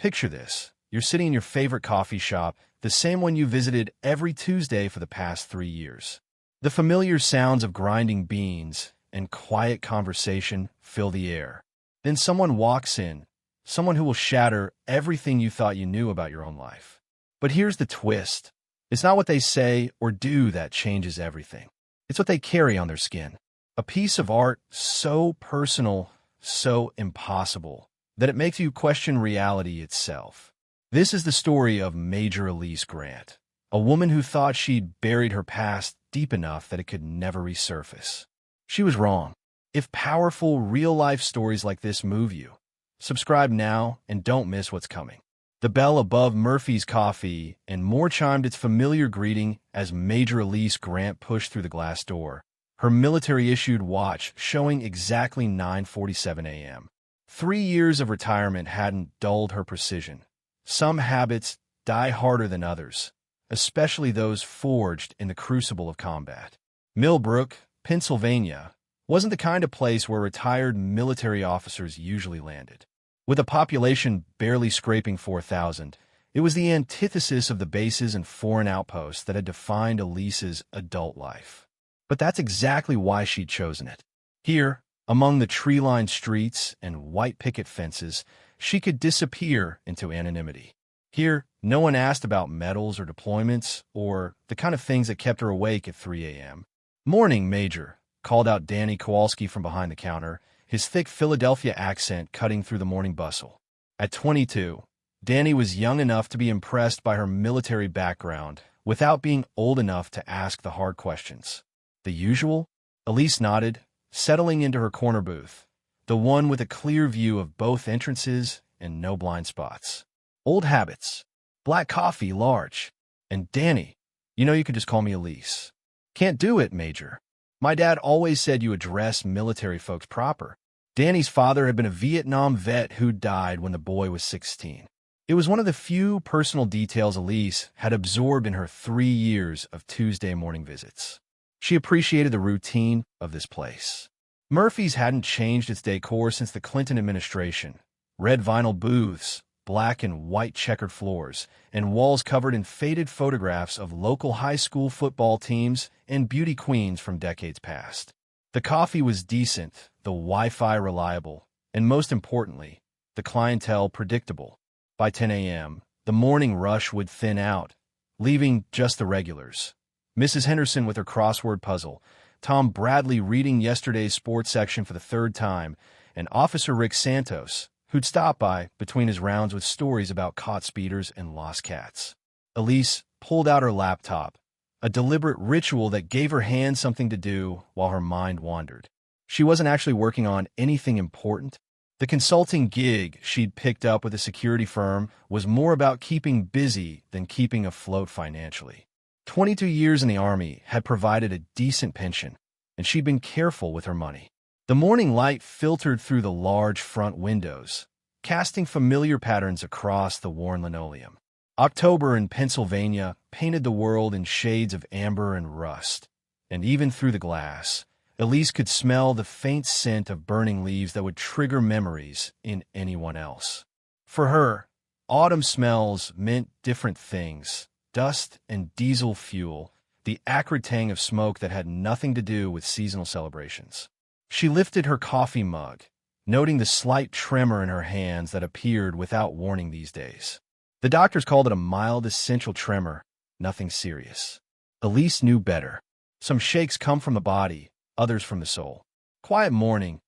Picture this. You're sitting in your favorite coffee shop, the same one you visited every Tuesday for the past 3 years. The familiar sounds of grinding beans and quiet conversation fill the air. Then someone walks in, someone who will shatter everything you thought you knew about your own life. But here's the twist. It's not what they say or do that changes everything. It's what they carry on their skin. A piece of art so personal, so impossible, that it makes you question reality itself. This is the story of Major Elise Grant, a woman who thought she'd buried her past deep enough that it could never resurface. She was wrong. If powerful, real-life stories like this move you, subscribe now and don't miss what's coming. The bell above Murphy's Coffee and more chimed its familiar greeting as Major Elise Grant pushed through the glass door, her military-issued watch showing exactly 9:47 a.m. 3 years of retirement hadn't dulled her precision. Some habits die harder than others, especially those forged in the crucible of combat. Millbrook, Pennsylvania, wasn't the kind of place where retired military officers usually landed. With a population barely scraping 4,000, it was the antithesis of the bases and foreign outposts that had defined Elise's adult life. But that's exactly why she'd chosen it. Here, among the tree-lined streets and white picket fences, she could disappear into anonymity. Here, no one asked about medals or deployments or the kind of things that kept her awake at 3 a.m. "Morning, Major," called out Danny Kowalski from behind the counter, his thick Philadelphia accent cutting through the morning bustle. At 22, Danny was young enough to be impressed by her military background without being old enough to ask the hard questions. "The usual?" Elise nodded, settling into her corner booth, the one with a clear view of both entrances and no blind spots. "Old habits. Black coffee, large. And Danny, you could just call me Elise." "Can't do it, Major. My dad always said you address military folks proper." Danny's father had been a Vietnam vet who died when the boy was 16. It was one of the few personal details Elise had absorbed in her 3 years of Tuesday morning visits. She appreciated the routine of this place. Murphy's hadn't changed its decor since the Clinton administration. Red vinyl booths, black and white checkered floors, and walls covered in faded photographs of local high school football teams and beauty queens from decades past. The coffee was decent, the Wi-Fi reliable, and most importantly, the clientele predictable. By 10 a.m., the morning rush would thin out, leaving just the regulars. Mrs. Henderson with her crossword puzzle, Tom Bradley reading yesterday's sports section for the 3rd time, and Officer Rick Santos, who'd stop by between his rounds with stories about caught speeders and lost cats. Elise pulled out her laptop, a deliberate ritual that gave her hands something to do while her mind wandered. She wasn't actually working on anything important. The consulting gig she'd picked up with a security firm was more about keeping busy than keeping afloat financially. 22 years in the Army had provided a decent pension, and she'd been careful with her money. The morning light filtered through the large front windows, casting familiar patterns across the worn linoleum. October in Pennsylvania painted the world in shades of amber and rust, and even through the glass, Elise could smell the faint scent of burning leaves that would trigger memories in anyone else. For her, autumn smells meant different things: dust and diesel fuel, the acrid tang of smoke that had nothing to do with seasonal celebrations. She lifted her coffee mug, noting the slight tremor in her hands that appeared without warning these days. The doctors called it a mild essential tremor, nothing serious. Elise knew better. Some shakes come from the body, others from the soul. "Quiet morning,"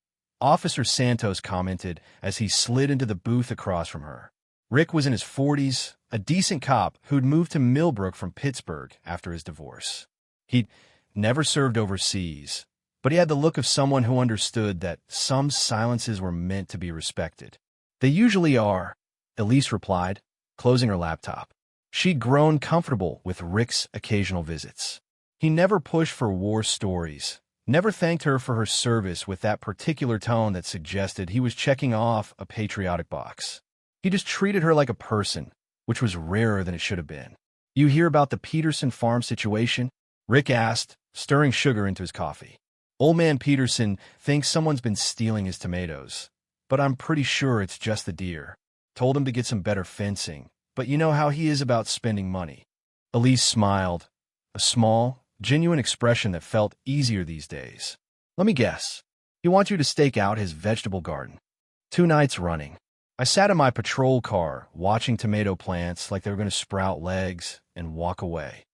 Officer Santos commented as he slid into the booth across from her. Rick was in his 40s, a decent cop who'd moved to Millbrook from Pittsburgh after his divorce. He'd never served overseas, but he had the look of someone who understood that some silences were meant to be respected. "They usually are," Elise replied, closing her laptop. She'd grown comfortable with Rick's occasional visits. He never pushed for war stories, never thanked her for her service with that particular tone that suggested he was checking off a patriotic box. He just treated her like a person, which was rarer than it should have been. "You hear about the Peterson farm situation?" Rick asked, stirring sugar into his coffee. "Old man Peterson thinks someone's been stealing his tomatoes, but I'm pretty sure it's just the deer." told him to get some better fencing, but you know how he is about spending money. Elise smiled, a small, genuine expression that felt easier these days. Let me guess. He wants you to stake out his vegetable garden. 2 nights running. I sat in my patrol car, watching tomato plants like they were going to sprout legs and walk away.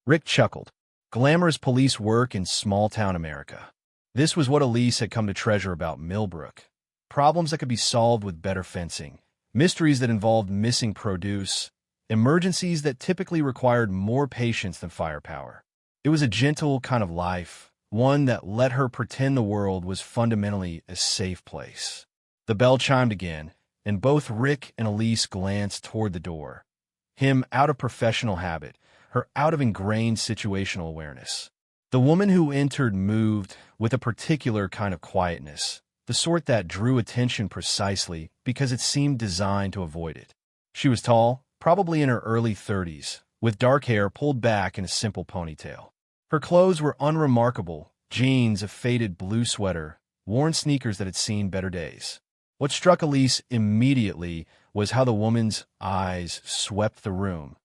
Rick chuckled. Glamorous police work in small-town America. This was what Elise had come to treasure about Millbrook. Problems that could be solved with better fencing, mysteries that involved missing produce, emergencies that typically required more patience than firepower. It was a gentle kind of life, one that let her pretend the world was fundamentally a safe place. The bell chimed again, and both Rick and Elise glanced toward the door. Him out of professional habit, her out of ingrained situational awareness. The woman who entered moved with a particular kind of quietness, the sort that drew attention precisely because it seemed designed to avoid it. She was tall, probably in her early 30s, with dark hair pulled back in a simple ponytail. Her clothes were unremarkable, jeans, a faded blue sweater, worn sneakers that had seen better days. What struck Elise immediately was how the woman's eyes swept the room,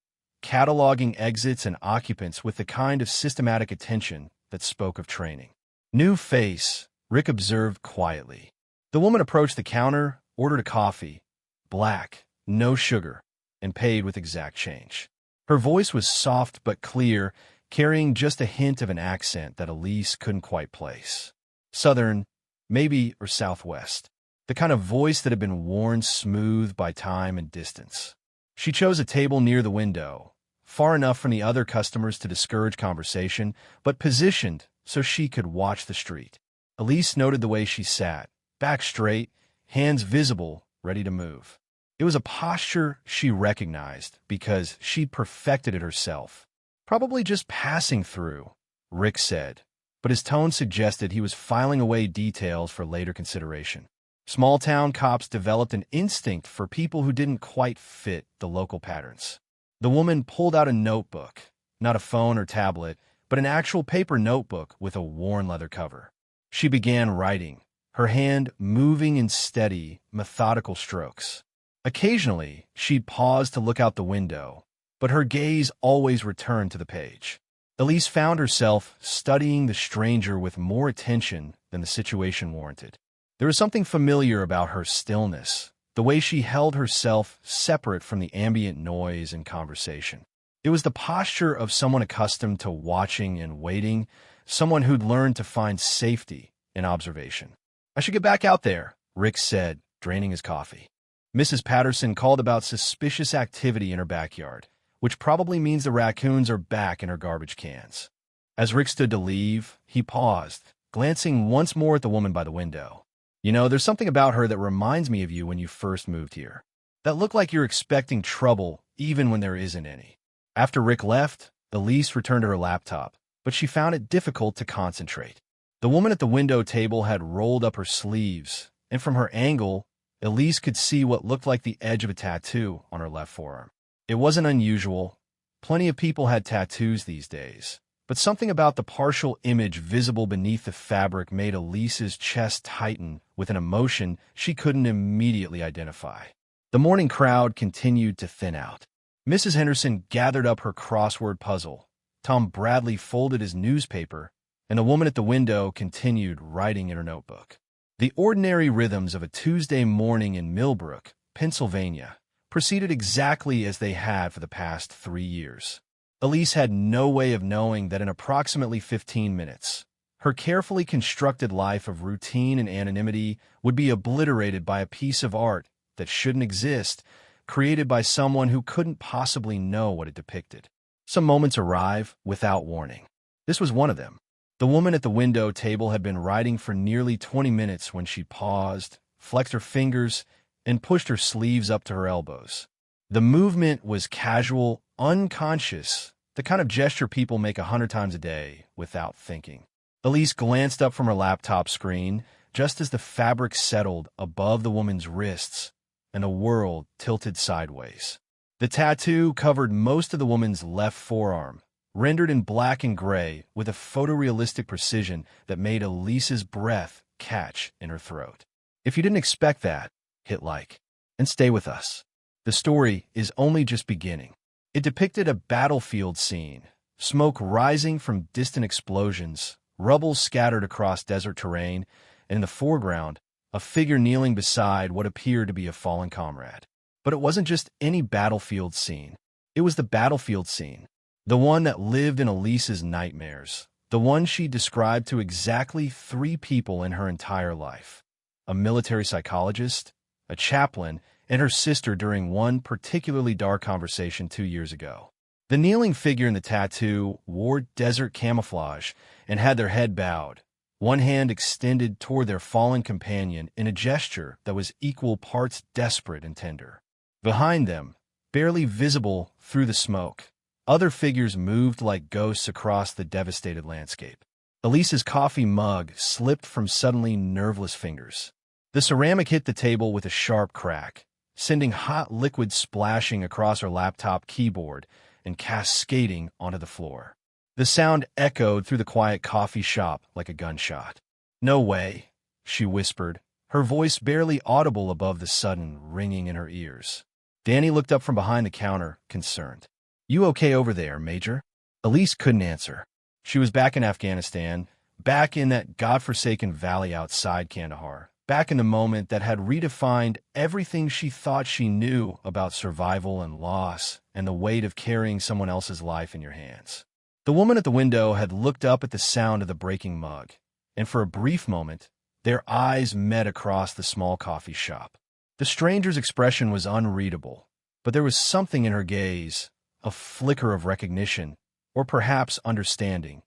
cataloging exits and occupants with the kind of systematic attention that spoke of training. New face, Rick observed quietly. The woman approached the counter, ordered a coffee, black, no sugar, and paid with exact change. Her voice was soft but clear, carrying just a hint of an accent that Elise couldn't quite place. Southern, maybe, or Southwest. The kind of voice that had been worn smooth by time and distance. She chose a table near the window, far enough from the other customers to discourage conversation, but positioned so she could watch the street. Elise noted the way she sat, back straight, hands visible, ready to move. It was a posture she recognized because she'd perfected it herself. Probably just passing through, Rick said, but his tone suggested he was filing away details for later consideration. Small-town cops developed an instinct for people who didn't quite fit the local patterns. The woman pulled out a notebook, not a phone or tablet, but an actual paper notebook with a worn leather cover. She began writing, her hand moving in steady, methodical strokes. Occasionally, she'd pause to look out the window, but her gaze always returned to the page. Elise found herself studying the stranger with more attention than the situation warranted. There was something familiar about her stillness, the way she held herself separate from the ambient noise and conversation. It was the posture of someone accustomed to watching and waiting, someone who'd learned to find safety in observation. "I should get back out there," Rick said, draining his coffee. Mrs. Patterson called about suspicious activity in her backyard, which probably means the raccoons are back in her garbage cans. As Rick stood to leave, he paused, glancing once more at the woman by the window. "You know, there's something about her that reminds me of you when you first moved here. That look like you're expecting trouble even when there isn't any." After Rick left, Elise returned to her laptop, but she found it difficult to concentrate. The woman at the window table had rolled up her sleeves, and from her angle, Elise could see what looked like the edge of a tattoo on her left forearm. It wasn't unusual. Plenty of people had tattoos these days. But something about the partial image visible beneath the fabric made Elise's chest tighten with an emotion she couldn't immediately identify. The morning crowd continued to thin out. Mrs. Henderson gathered up her crossword puzzle. Tom Bradley folded his newspaper, and the woman at the window continued writing in her notebook. The ordinary rhythms of a Tuesday morning in Millbrook, Pennsylvania, proceeded exactly as they had for the past 3 years. Elise had no way of knowing that in approximately 15 minutes, her carefully constructed life of routine and anonymity would be obliterated by a piece of art that shouldn't exist, created by someone who couldn't possibly know what it depicted. Some moments arrive without warning. This was one of them. The woman at the window table had been writing for nearly 20 minutes when she paused, flexed her fingers, and pushed her sleeves up to her elbows. The movement was casual, unconscious, the kind of gesture people make 100 times a day without thinking. Elise glanced up from her laptop screen just as the fabric settled above the woman's wrists and the world tilted sideways. The tattoo covered most of the woman's left forearm, rendered in black and gray with a photorealistic precision that made Elise's breath catch in her throat. If you didn't expect that, hit like. and stay with us. The story is only just beginning. It depicted a battlefield scene, smoke rising from distant explosions, rubble scattered across desert terrain, and in the foreground, a figure kneeling beside what appeared to be a fallen comrade. But it wasn't just any battlefield scene. It was the battlefield scene, the one that lived in Elise's nightmares, the one she described to exactly 3 people in her entire life: a military psychologist, a chaplain, and her sister during one particularly dark conversation 2 years ago. The kneeling figure in the tattoo wore desert camouflage and had their head bowed, one hand extended toward their fallen companion in a gesture that was equal parts desperate and tender. Behind them, barely visible through the smoke, other figures moved like ghosts across the devastated landscape. Elise's coffee mug slipped from suddenly nerveless fingers. The ceramic hit the table with a sharp crack, sending hot liquid splashing across her laptop keyboard and cascading onto the floor. The sound echoed through the quiet coffee shop like a gunshot. "No way," she whispered, her voice barely audible above the sudden ringing in her ears. Danny looked up from behind the counter, concerned. "You okay over there, Major?" Elise couldn't answer. She was back in Afghanistan, back in that godforsaken valley outside Kandahar, back in the moment that had redefined everything she thought she knew about survival and loss and the weight of carrying someone else's life in your hands. The woman at the window had looked up at the sound of the breaking mug, and for a brief moment, their eyes met across the small coffee shop. The stranger's expression was unreadable, but there was something in her gaze, a flicker of recognition, or perhaps understanding,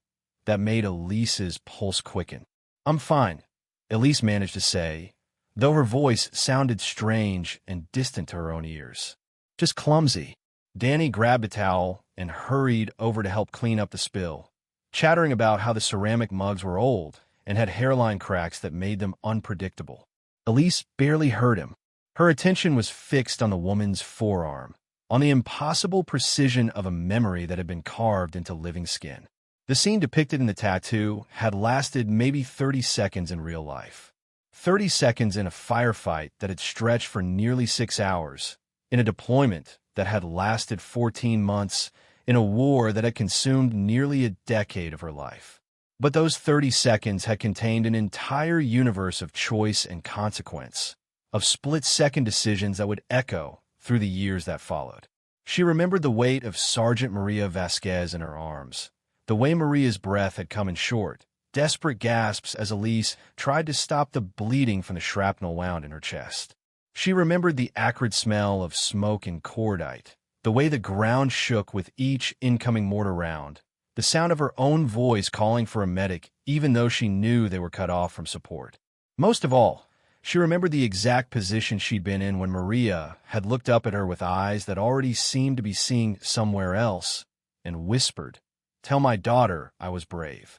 that made Elise's pulse quicken. "I'm fine," Elise managed to say, though her voice sounded strange and distant to her own ears. "Just clumsy." Danny grabbed a towel and hurried over to help clean up the spill, chattering about how the ceramic mugs were old and had hairline cracks that made them unpredictable. Elise barely heard him. Her attention was fixed on the woman's forearm, on the impossible precision of a memory that had been carved into living skin. The scene depicted in the tattoo had lasted maybe 30 seconds in real life. 30 seconds in a firefight that had stretched for nearly 6 hours, in a deployment that had lasted 14 months, in a war that had consumed nearly a decade of her life. But those 30 seconds had contained an entire universe of choice and consequence, of split-second decisions that would echo through the years that followed. She remembered the weight of Sergeant Maria Vasquez in her arms, the way Maria's breath had come in short, desperate gasps as Elise tried to stop the bleeding from the shrapnel wound in her chest. She remembered the acrid smell of smoke and cordite, the way the ground shook with each incoming mortar round, the sound of her own voice calling for a medic even though she knew they were cut off from support. Most of all, she remembered the exact position she'd been in when Maria had looked up at her with eyes that already seemed to be seeing somewhere else and whispered, "Tell my daughter I was brave."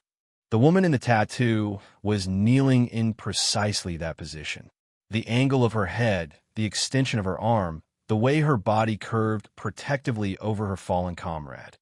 The woman in the tattoo was kneeling in precisely that position. The angle of her head, the extension of her arm, the way her body curved protectively over her fallen comrade.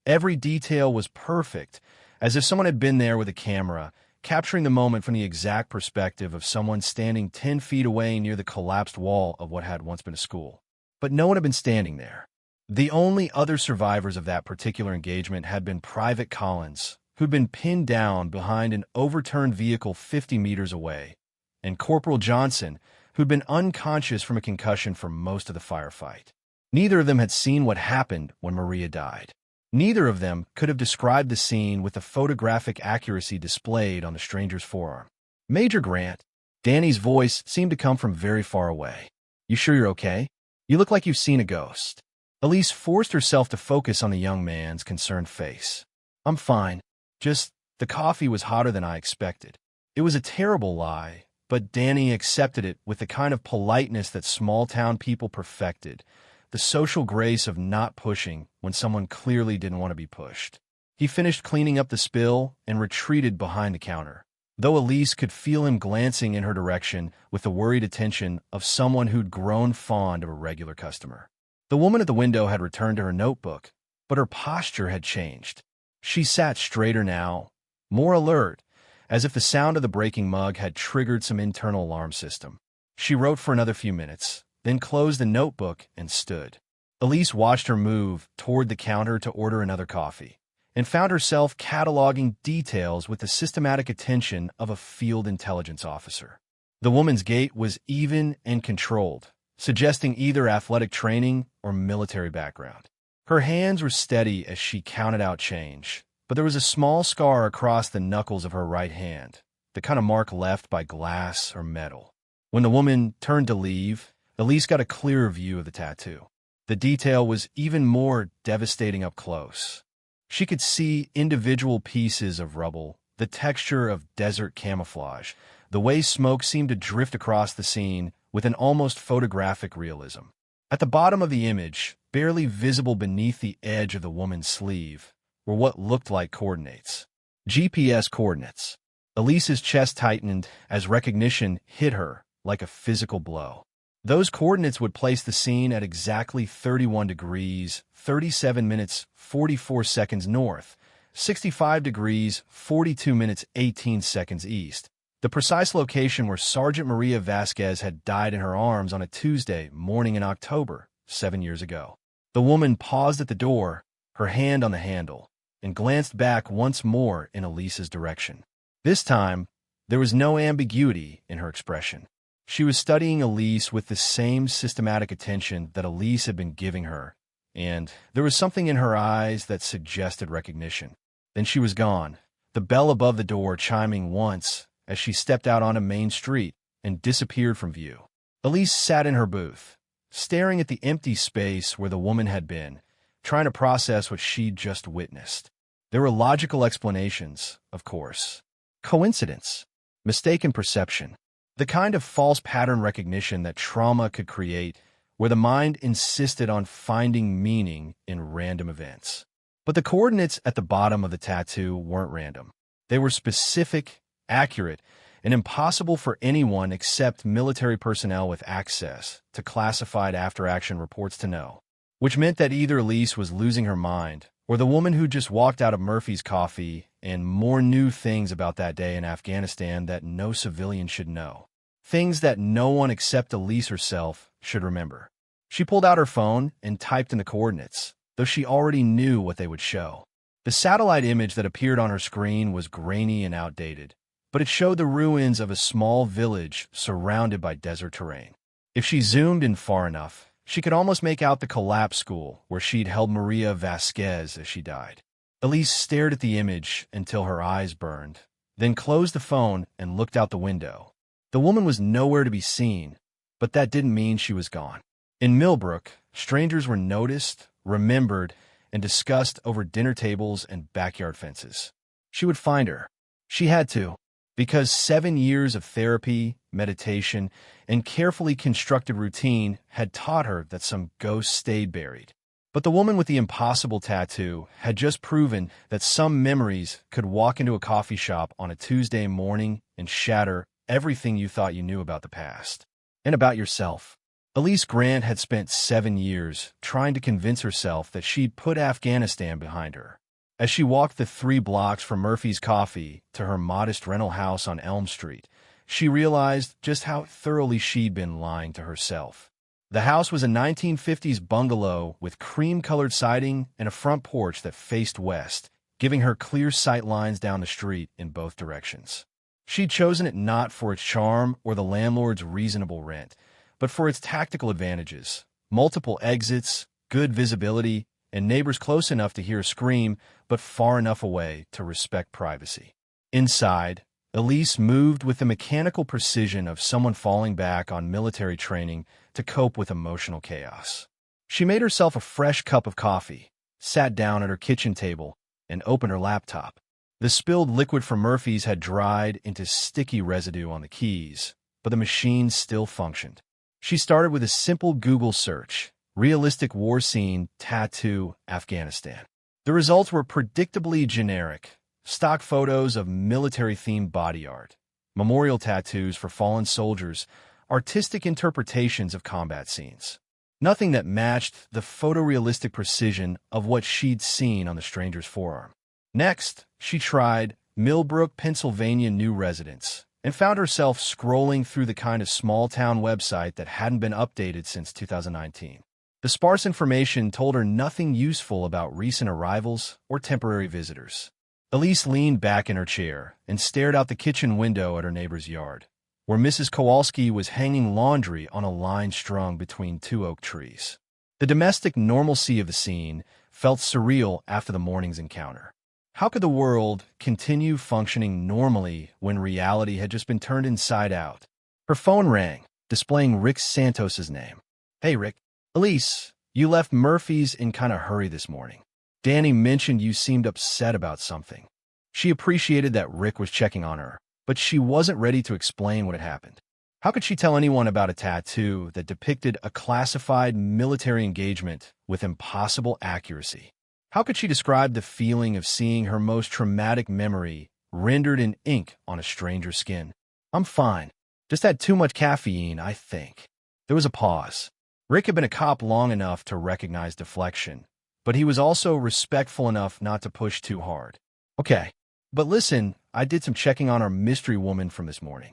Every detail was perfect, as if someone had been there with a camera, capturing the moment from the exact perspective of someone standing 10 feet away near the collapsed wall of what had once been a school. But no one had been standing there. The only other survivors of that particular engagement had been Private Collins, who'd been pinned down behind an overturned vehicle 50 meters away, and Corporal Johnson, who'd been unconscious from a concussion for most of the firefight. Neither of them had seen what happened when Maria died. Neither of them could have described the scene with the photographic accuracy displayed on the stranger's forearm. "Major Grant," Danny's voice seemed to come from very far away. "You sure you're okay? You look like you've seen a ghost." Elise forced herself to focus on the young man's concerned face. "I'm fine. Just, the coffee was hotter than I expected." It was a terrible lie, but Danny accepted it with the kind of politeness that small-town people perfected, the social grace of not pushing when someone clearly didn't want to be pushed. He finished cleaning up the spill and retreated behind the counter, though Elise could feel him glancing in her direction with the worried attention of someone who'd grown fond of a regular customer. The woman at the window had returned to her notebook, but her posture had changed. She sat straighter now, more alert, as if the sound of the breaking mug had triggered some internal alarm system. She wrote for another few minutes, then closed the notebook and stood. Elise watched her move toward the counter to order another coffee, and found herself cataloging details with the systematic attention of a field intelligence officer. The woman's gait was even and controlled, suggesting either athletic training or military background. Her hands were steady as she counted out change, but there was a small scar across the knuckles of her right hand, the kind of mark left by glass or metal. When the woman turned to leave, Elise got a clearer view of the tattoo. The detail was even more devastating up close. She could see individual pieces of rubble, the texture of desert camouflage, the way smoke seemed to drift across the scene with an almost photographic realism. At the bottom of the image, barely visible beneath the edge of the woman's sleeve, were what looked like coordinates. GPS coordinates. Elise's chest tightened as recognition hit her like a physical blow. Those coordinates would place the scene at exactly 31 degrees, 37 minutes, 44 seconds north, 65 degrees, 42 minutes, 18 seconds east. The precise location where Sergeant Maria Vasquez had died in her arms on a Tuesday morning in October, 7 years ago. The woman paused at the door, her hand on the handle, and glanced back once more in Elise's direction. This time, there was no ambiguity in her expression. She was studying Elise with the same systematic attention that Elise had been giving her, and there was something in her eyes that suggested recognition. Then she was gone, the bell above the door chiming once as she stepped out onto Main Street and disappeared from view. Elise sat in her booth, staring at the empty space where the woman had been, trying to process what she'd just witnessed. There were logical explanations, of course. Coincidence, mistaken perception, the kind of false pattern recognition that trauma could create, where the mind insisted on finding meaning in random events. But the coordinates at the bottom of the tattoo weren't random. They were specific, accurate, and impossible for anyone except military personnel with access to classified after-action reports to know, which meant that either Elise was losing her mind, or the woman who just walked out of Murphy's Coffee and more knew things about that day in Afghanistan that no civilian should know. Things that no one except Elise herself should remember. She pulled out her phone and typed in the coordinates, though she already knew what they would show. The satellite image that appeared on her screen was grainy and outdated, but it showed the ruins of a small village surrounded by desert terrain. If she zoomed in far enough, she could almost make out the collapse school where she'd held Maria Vasquez as she died. Elise stared at the image until her eyes burned, then closed the phone and looked out the window. The woman was nowhere to be seen, but that didn't mean she was gone. In Millbrook, strangers were noticed, remembered, and discussed over dinner tables and backyard fences. She would find her. She had to, because 7 years of therapy, meditation, and carefully constructed routine had taught her that some ghosts stayed buried. But the woman with the impossible tattoo had just proven that some memories could walk into a coffee shop on a Tuesday morning and shatter everything you thought you knew about the past and about yourself. Elise Grant had spent 7 years trying to convince herself that she'd put Afghanistan behind her. As she walked the 3 blocks from Murphy's Coffee to her modest rental house on Elm Street, she realized just how thoroughly she'd been lying to herself. The house was a 1950s bungalow with cream-colored siding and a front porch that faced west, giving her clear sight lines down the street in both directions. She'd chosen it not for its charm or the landlord's reasonable rent, but for its tactical advantages: multiple exits, good visibility, and neighbors close enough to hear a scream, but far enough away to respect privacy. Inside, Elise moved with the mechanical precision of someone falling back on military training to cope with emotional chaos. She made herself a fresh cup of coffee, sat down at her kitchen table, and opened her laptop. The spilled liquid from Murphy's had dried into sticky residue on the keys, but the machine still functioned. She started with a simple Google search: realistic war scene, tattoo, Afghanistan. The results were predictably generic: stock photos of military-themed body art, memorial tattoos for fallen soldiers, artistic interpretations of combat scenes. Nothing that matched the photorealistic precision of what she'd seen on the stranger's forearm. Next, she tried Millbrook, Pennsylvania new residence, and found herself scrolling through the kind of small-town website that hadn't been updated since 2019. The sparse information told her nothing useful about recent arrivals or temporary visitors. Elise leaned back in her chair and stared out the kitchen window at her neighbor's yard, where Mrs. Kowalski was hanging laundry on a line strung between two oak trees. The domestic normalcy of the scene felt surreal after the morning's encounter. How could the world continue functioning normally when reality had just been turned inside out? Her phone rang, displaying Rick Santos's name. "Hey, Rick. Elise, you left Murphy's in kind of hurry this morning. Danny mentioned you seemed upset about something." She appreciated that Rick was checking on her, but she wasn't ready to explain what had happened. How could she tell anyone about a tattoo that depicted a classified military engagement with impossible accuracy? How could she describe the feeling of seeing her most traumatic memory rendered in ink on a stranger's skin? "I'm fine. Just had too much caffeine, I think." There was a pause. Rick had been a cop long enough to recognize deflection, but he was also respectful enough not to push too hard. "Okay, but listen, I did some checking on our mystery woman from this morning."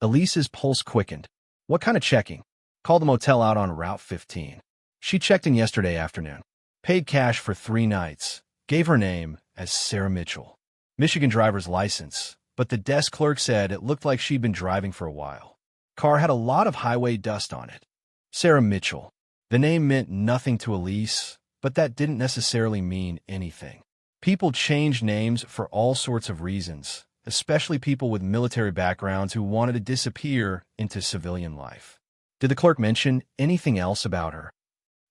Elise's pulse quickened. "What kind of checking?" "Called the motel out on Route 15. She checked in yesterday afternoon. Paid cash for 3 nights. Gave her name as Sarah Mitchell. Michigan driver's license, but the desk clerk said it looked like she'd been driving for a while. Car had a lot of highway dust on it." Sarah Mitchell. The name meant nothing to Elise, but that didn't necessarily mean anything. People changed names for all sorts of reasons, especially people with military backgrounds who wanted to disappear into civilian life. Did the clerk mention anything else about her?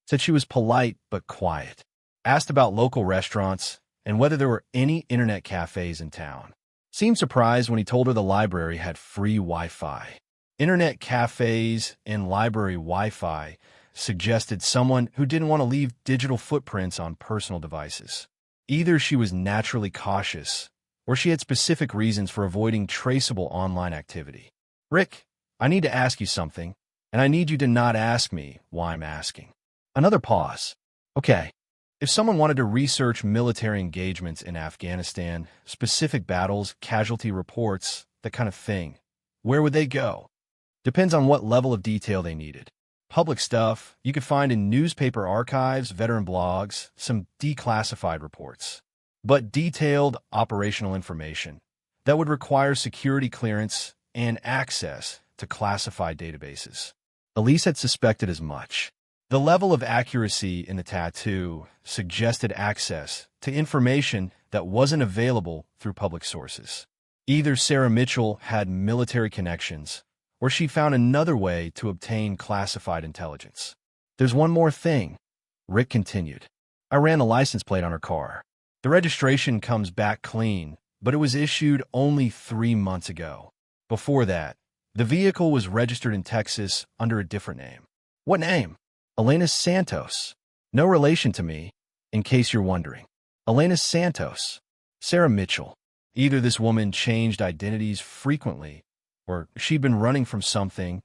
Said she was polite but quiet. Asked about local restaurants and whether there were any internet cafes in town. Seemed surprised when he told her the library had free Wi-Fi. Internet cafes and library Wi-Fi suggested someone who didn't want to leave digital footprints on personal devices. Either she was naturally cautious, or she had specific reasons for avoiding traceable online activity. "Rick, I need to ask you something, and I need you to not ask me why I'm asking." Another pause. "Okay, if someone wanted to research military engagements in Afghanistan, specific battles, casualty reports, that kind of thing, where would they go?" "Depends on what level of detail they needed. Public stuff you could find in newspaper archives, veteran blogs, some declassified reports. But detailed operational information that would require security clearance and access to classified databases." Elise had suspected as much. The level of accuracy in the tattoo suggested access to information that wasn't available through public sources. Either Sarah Mitchell had military connections, or she found another way to obtain classified intelligence. "There's one more thing," Rick continued. "I ran the license plate on her car. The registration comes back clean, but it was issued only 3 months ago. Before that, the vehicle was registered in Texas under a different name." "What name?" "Elena Santos. No relation to me, in case you're wondering." Elena Santos. Sarah Mitchell. Either this woman changed identities frequently, or she'd been running from something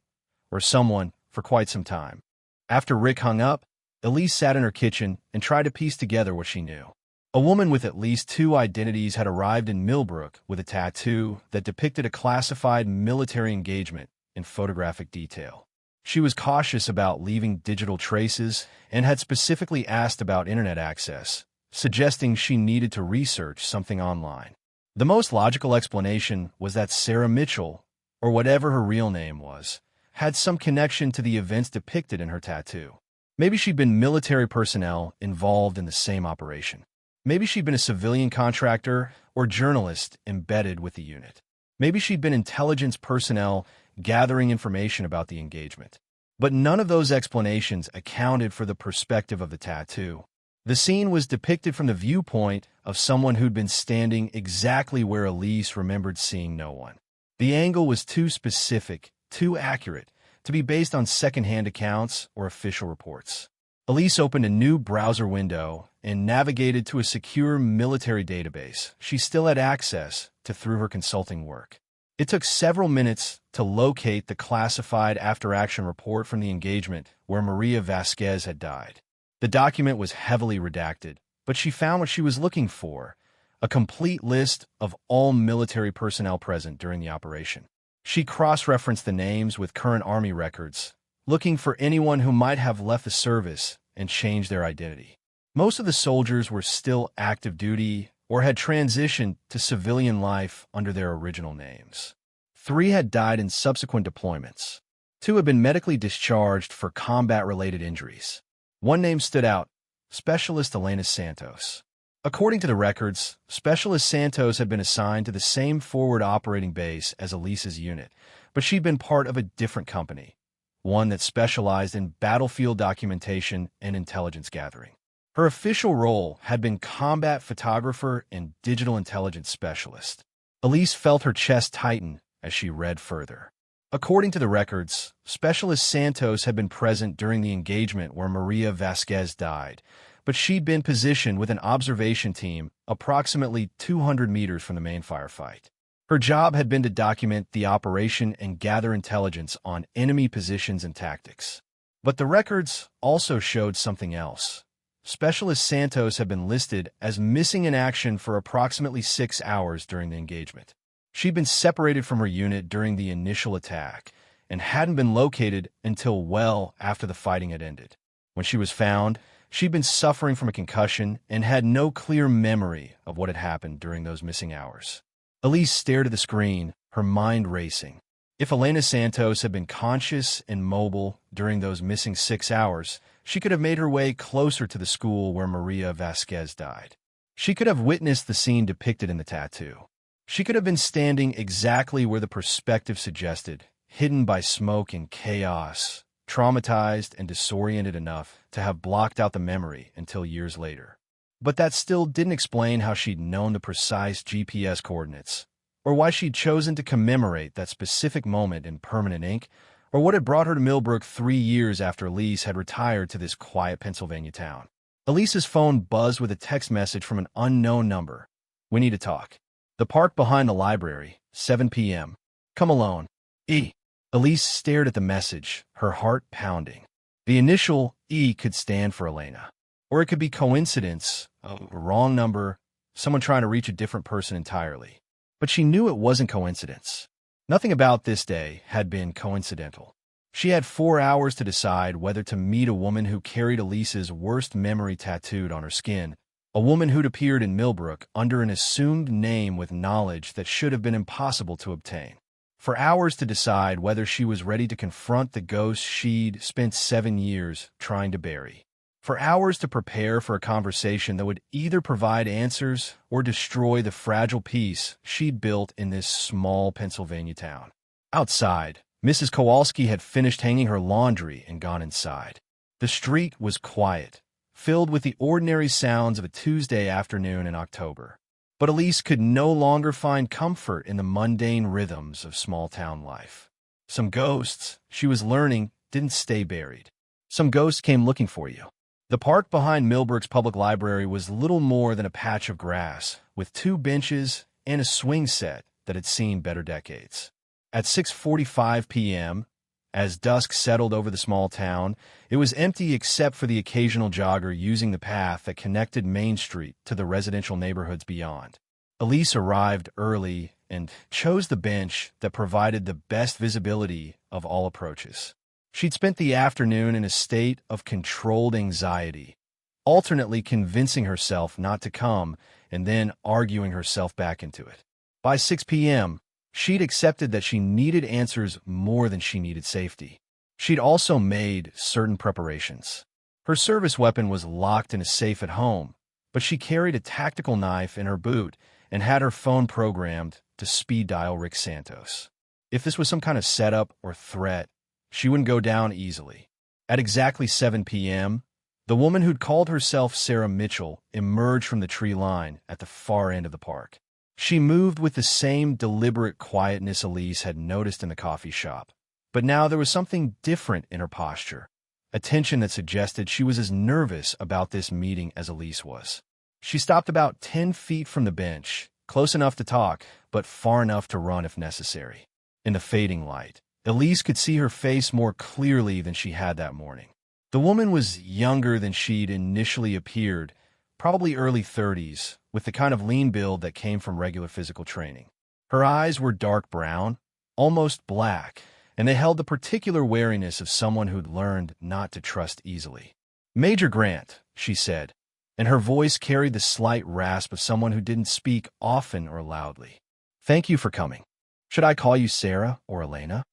or someone for quite some time. After Rick hung up, Elise sat in her kitchen and tried to piece together what she knew. A woman with at least 2 identities had arrived in Millbrook with a tattoo that depicted a classified military engagement in photographic detail. She was cautious about leaving digital traces and had specifically asked about internet access, suggesting she needed to research something online. The most logical explanation was that Sarah Mitchell, or whatever her real name was, had some connection to the events depicted in her tattoo. Maybe she'd been military personnel involved in the same operation. Maybe she'd been a civilian contractor or journalist embedded with the unit. Maybe she'd been intelligence personnel gathering information about the engagement. But none of those explanations accounted for the perspective of the tattoo. The scene was depicted from the viewpoint of someone who'd been standing exactly where Elise remembered seeing no one. The angle was too specific, too accurate, to be based on second-hand accounts or official reports. Elise opened a new browser window and navigated to a secure military database she still had access to through her consulting work. It took several minutes to locate the classified after-action report from the engagement where Maria Vasquez had died. The document was heavily redacted, but she found what she was looking for, a complete list of all military personnel present during the operation. She cross-referenced the names with current Army records, looking for anyone who might have left the service and changed their identity. Most of the soldiers were still active duty or had transitioned to civilian life under their original names. 3 had died in subsequent deployments. 2 had been medically discharged for combat-related injuries. One name stood out: Specialist Elena Santos. According to the records, Specialist Santos had been assigned to the same forward operating base as Elise's unit, but she'd been part of a different company, one that specialized in battlefield documentation and intelligence gathering. Her official role had been combat photographer and digital intelligence specialist. Elise felt her chest tighten as she read further. According to the records, Specialist Santos had been present during the engagement where Maria Vasquez died, but she'd been positioned with an observation team approximately 200 meters from the main firefight. Her job had been to document the operation and gather intelligence on enemy positions and tactics. But the records also showed something else. Specialist Santos had been listed as missing in action for approximately 6 hours during the engagement. She'd been separated from her unit during the initial attack and hadn't been located until well after the fighting had ended. When she was found, she'd been suffering from a concussion and had no clear memory of what had happened during those missing hours. Elise stared at the screen, her mind racing. If Elena Santos had been conscious and mobile during those missing 6 hours, she could have made her way closer to the school where Maria Vasquez died. She could have witnessed the scene depicted in the tattoo. She could have been standing exactly where the perspective suggested, hidden by smoke and chaos, traumatized and disoriented enough to have blocked out the memory until years later. But that still didn't explain how she'd known the precise GPS coordinates, or why she'd chosen to commemorate that specific moment in permanent ink, or what had brought her to Millbrook 3 years after Elise had retired to this quiet Pennsylvania town. Elise's phone buzzed with a text message from an unknown number. "We need to talk. The park behind the library, 7 p.m. Come alone. E." Elise stared at the message, her heart pounding. The initial E could stand for Elena. Or it could be coincidence, a wrong number, someone trying to reach a different person entirely. But she knew it wasn't coincidence. Nothing about this day had been coincidental. She had 4 hours to decide whether to meet a woman who carried Elise's worst memory tattooed on her skin, a woman who'd appeared in Millbrook under an assumed name with knowledge that should have been impossible to obtain. For hours to decide whether she was ready to confront the ghost she'd spent 7 years trying to bury. For hours to prepare for a conversation that would either provide answers or destroy the fragile peace she'd built in this small Pennsylvania town. Outside, Mrs. Kowalski had finished hanging her laundry and gone inside. The street was quiet, filled with the ordinary sounds of a Tuesday afternoon in October. But Elise could no longer find comfort in the mundane rhythms of small-town life. Some ghosts, she was learning, didn't stay buried. Some ghosts came looking for you. The park behind Millbrook's public library was little more than a patch of grass, with 2 benches and a swing set that had seen better decades. At 6:45 p.m., as dusk settled over the small town, it was empty except for the occasional jogger using the path that connected Main Street to the residential neighborhoods beyond. Elise arrived early and chose the bench that provided the best visibility of all approaches. She'd spent the afternoon in a state of controlled anxiety, alternately convincing herself not to come and then arguing herself back into it. By 6 p.m., she'd accepted that she needed answers more than she needed safety. She'd also made certain preparations. Her service weapon was locked in a safe at home, but she carried a tactical knife in her boot and had her phone programmed to speed dial Rick Santos. If this was some kind of setup or threat, she wouldn't go down easily. At exactly 7 p.m., the woman who'd called herself Sarah Mitchell emerged from the tree line at the far end of the park. She moved with the same deliberate quietness Elise had noticed in the coffee shop, but now there was something different in her posture, a tension that suggested she was as nervous about this meeting as Elise was. She stopped about 10 feet from the bench, close enough to talk, but far enough to run if necessary. In the fading light, Elise could see her face more clearly than she had that morning. The woman was younger than she'd initially appeared, probably early 30s, with the kind of lean build that came from regular physical training. Her eyes were dark brown, almost black, and they held the particular wariness of someone who'd learned not to trust easily. "Major Grant," she said, and her voice carried the slight rasp of someone who didn't speak often or loudly. "Thank you for coming. Should I call you Sarah or Elena?"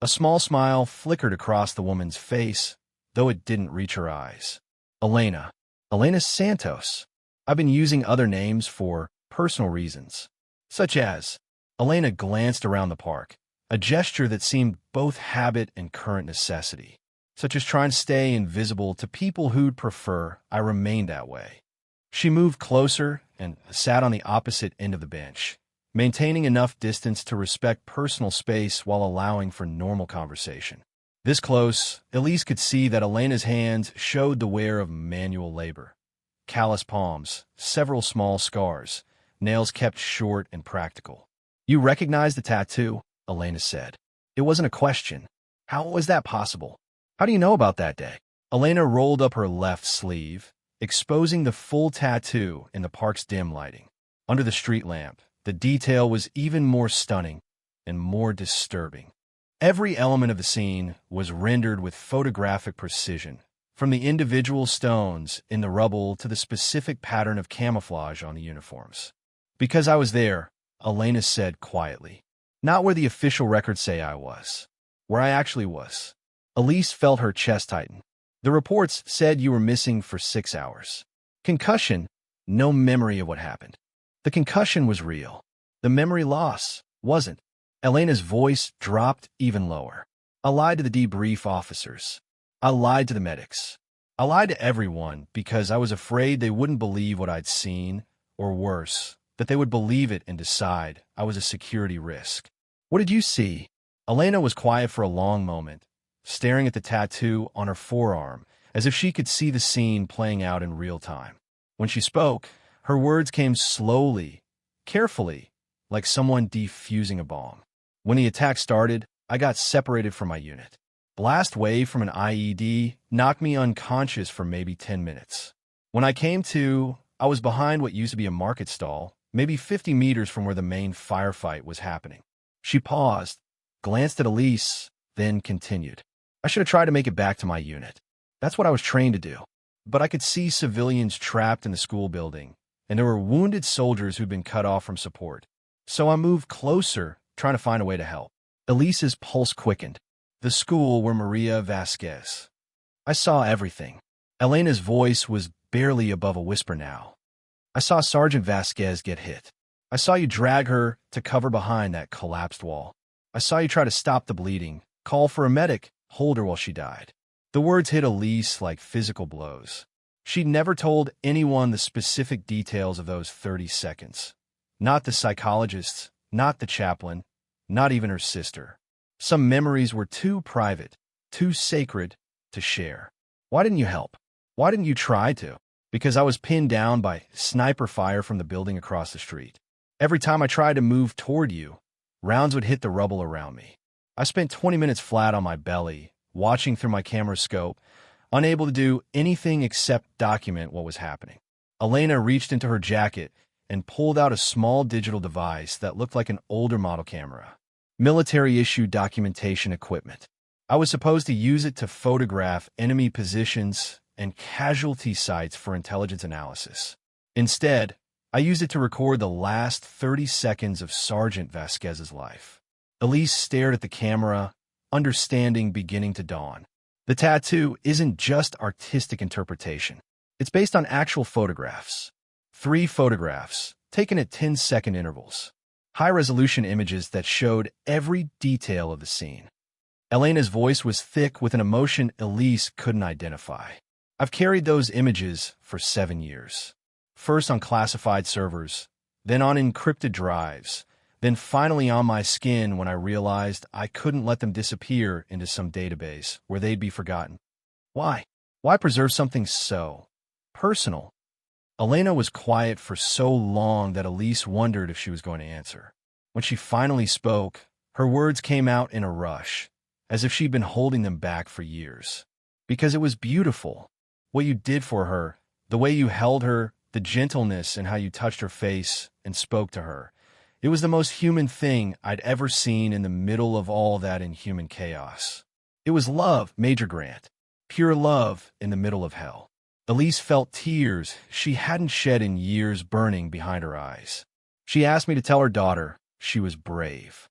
A small smile flickered across the woman's face, though it didn't reach her eyes. "Elena. Elena Santos. I've been using other names for personal reasons, such as..." Elena glanced around the park, a gesture that seemed both habit and current necessity, such as trying to stay invisible to people who'd prefer I remained that way. She moved closer and sat on the opposite end of the bench, maintaining enough distance to respect personal space while allowing for normal conversation. This close, Elise could see that Elena's hands showed the wear of manual labor. Calloused palms, several small scars, nails kept short and practical. "You recognize the tattoo?" Elena said. "It wasn't a question. How was that possible? How do you know about that day?" Elena rolled up her left sleeve, exposing the full tattoo in the park's dim lighting. Under the street lamp, the detail was even more stunning and more disturbing. Every element of the scene was rendered with photographic precision, from the individual stones in the rubble to the specific pattern of camouflage on the uniforms. "Because I was there," Elena said quietly. "Not where the official records say I was. Where I actually was." Elise felt her chest tighten. "The reports said you were missing for 6 hours. Concussion, no memory of what happened." "The concussion was real. The memory loss wasn't." Elena's voice dropped even lower. "I lied to the debrief officers. I lied to the medics. I lied to everyone because I was afraid they wouldn't believe what I'd seen, or worse, that they would believe it and decide I was a security risk." "What did you see?" Elena was quiet for a long moment, staring at the tattoo on her forearm, as if she could see the scene playing out in real time. When she spoke, her words came slowly, carefully, like someone defusing a bomb. "When the attack started, I got separated from my unit. Blast wave from an IED knocked me unconscious for maybe 10 minutes. When I came to, I was behind what used to be a market stall, maybe 50 meters from where the main firefight was happening." She paused, glanced at Elise, then continued. "I should have tried to make it back to my unit. That's what I was trained to do. But I could see civilians trapped in the school building, and there were wounded soldiers who'd been cut off from support. So I moved closer, trying to find a way to help." Elise's pulse quickened. "The school where Maria Vasquez. I saw everything." Elena's voice was barely above a whisper now. "I saw Sergeant Vasquez get hit. I saw you drag her to cover behind that collapsed wall. I saw you try to stop the bleeding, call for a medic, hold her while she died." The words hit Elise like physical blows. She'd never told anyone the specific details of those 30 seconds. Not the psychologists, not the chaplain, not even her sister. Some memories were too private, too sacred to share. "Why didn't you help? Why didn't you try to?" "Because I was pinned down by sniper fire from the building across the street. Every time I tried to move toward you, rounds would hit the rubble around me. I spent 20 minutes flat on my belly, watching through my camera scope, unable to do anything except document what was happening." Elena reached into her jacket and pulled out a small digital device that looked like an older model camera. "Military-issue documentation equipment. I was supposed to use it to photograph enemy positions and casualty sites for intelligence analysis. Instead, I used it to record the last 30 seconds of Sergeant Vasquez's life." Elise stared at the camera, understanding beginning to dawn. The tattoo isn't just artistic interpretation. It's based on actual photographs. 3 photographs, taken at 10-second intervals. High-resolution images that showed every detail of the scene. Elena's voice was thick with an emotion Elise couldn't identify. "I've carried those images for 7 years. First on classified servers, then on encrypted drives, then finally on my skin when I realized I couldn't let them disappear into some database where they'd be forgotten. Why? Why preserve something so personal?" Elena was quiet for so long that Elise wondered if she was going to answer. When she finally spoke, her words came out in a rush, as if she'd been holding them back for years. "Because it was beautiful. What you did for her, the way you held her, the gentleness in how you touched her face and spoke to her. It was the most human thing I'd ever seen in the middle of all that inhuman chaos. It was love, Major Grant. Pure love in the middle of hell. Elise felt tears she hadn't shed in years burning behind her eyes. She asked me to tell her daughter she was brave.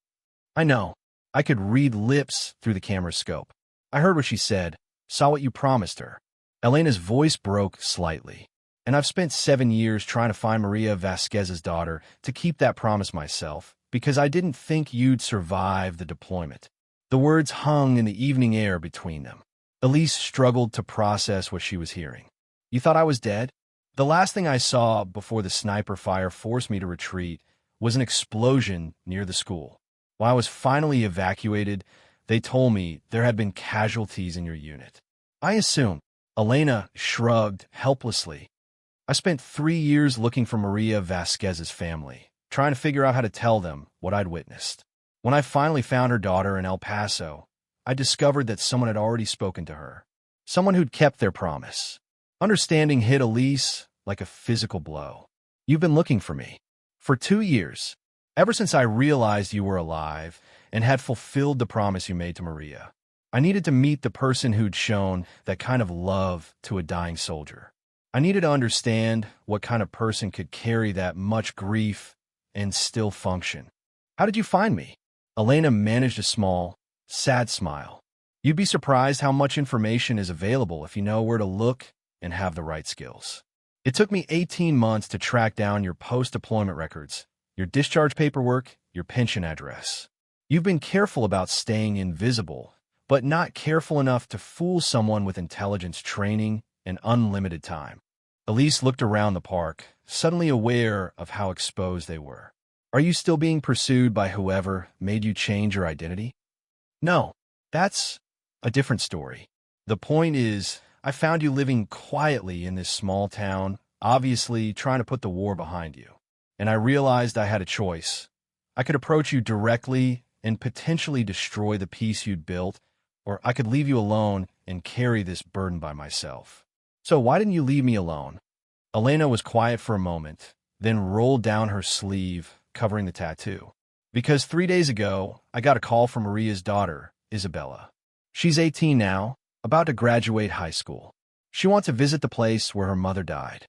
I know. I could read lips through the camera's scope. I heard what she said, saw what you promised her. Elena's voice broke slightly. And I've spent 7 years trying to find Maria Vasquez's daughter to keep that promise myself, because I didn't think you'd survive the deployment. The words hung in the evening air between them. Elise struggled to process what she was hearing. You thought I was dead? The last thing I saw before the sniper fire forced me to retreat was an explosion near the school. When I was finally evacuated, they told me there had been casualties in your unit. I assumed. Elena shrugged helplessly. I spent 3 years looking for Maria Vasquez's family, trying to figure out how to tell them what I'd witnessed. When I finally found her daughter in El Paso, I discovered that someone had already spoken to her. Someone who'd kept their promise. Understanding hit Elise like a physical blow. You've been looking for me. For 2 years. Ever since I realized you were alive and had fulfilled the promise you made to Maria. I needed to meet the person who'd shown that kind of love to a dying soldier. I needed to understand what kind of person could carry that much grief and still function. How did you find me? Elena managed a small, sad smile. You'd be surprised how much information is available if you know where to look and have the right skills. It took me 18 months to track down your post-deployment records, your discharge paperwork, your pension address. You've been careful about staying invisible, but not careful enough to fool someone with intelligence training and unlimited time. Elise looked around the park, suddenly aware of how exposed they were. Are you still being pursued by whoever made you change your identity? No, that's a different story. The point is, I found you living quietly in this small town, obviously trying to put the war behind you. And I realized I had a choice. I could approach you directly and potentially destroy the peace you'd built, or I could leave you alone and carry this burden by myself. So why didn't you leave me alone? Elena was quiet for a moment, then rolled down her sleeve, covering the tattoo. Because 3 days ago, I got a call from Maria's daughter, Isabella. She's 18 now, about to graduate high school. She wants to visit the place where her mother died.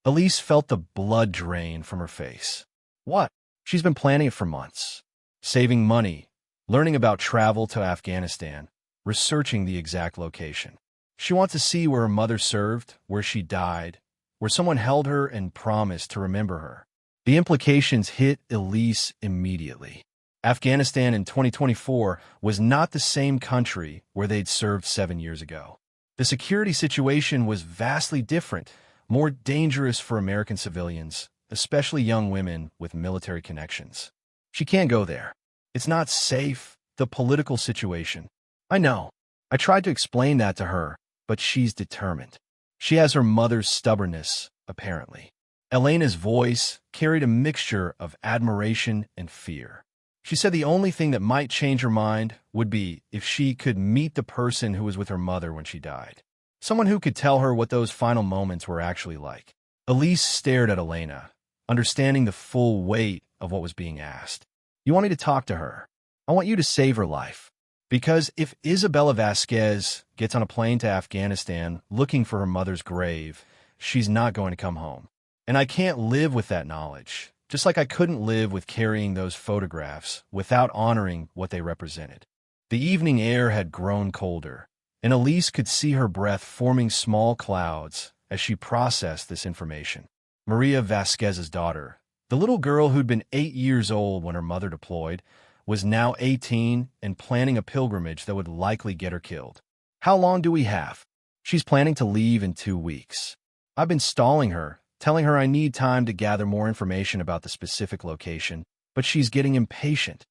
Elise felt the blood drain from her face. What? She's been planning it for months. Saving money, learning about travel to Afghanistan, researching the exact location. She wants to see where her mother served, where she died, where someone held her and promised to remember her. The implications hit Elise immediately. Afghanistan in 2024 was not the same country where they'd served 7 years ago. The security situation was vastly different, more dangerous for American civilians, especially young women with military connections. She can't go there. It's not safe, the political situation. I know. I tried to explain that to her, but she's determined. She has her mother's stubbornness, apparently. Elena's voice carried a mixture of admiration and fear. She said the only thing that might change her mind would be if she could meet the person who was with her mother when she died. Someone who could tell her what those final moments were actually like. Elise stared at Elena, understanding the full weight of what was being asked. You want me to talk to her? I want you to save her life. Because if Isabella Vasquez gets on a plane to Afghanistan looking for her mother's grave, she's not going to come home. And I can't live with that knowledge, just like I couldn't live with carrying those photographs without honoring what they represented. The evening air had grown colder, and Elise could see her breath forming small clouds as she processed this information. Maria Vasquez's daughter, the little girl who'd been 8 years old when her mother deployed, was now 18 and planning a pilgrimage that would likely get her killed. How long do we have? She's planning to leave in 2 weeks. I've been stalling her, telling her I need time to gather more information about the specific location, but she's getting impatient.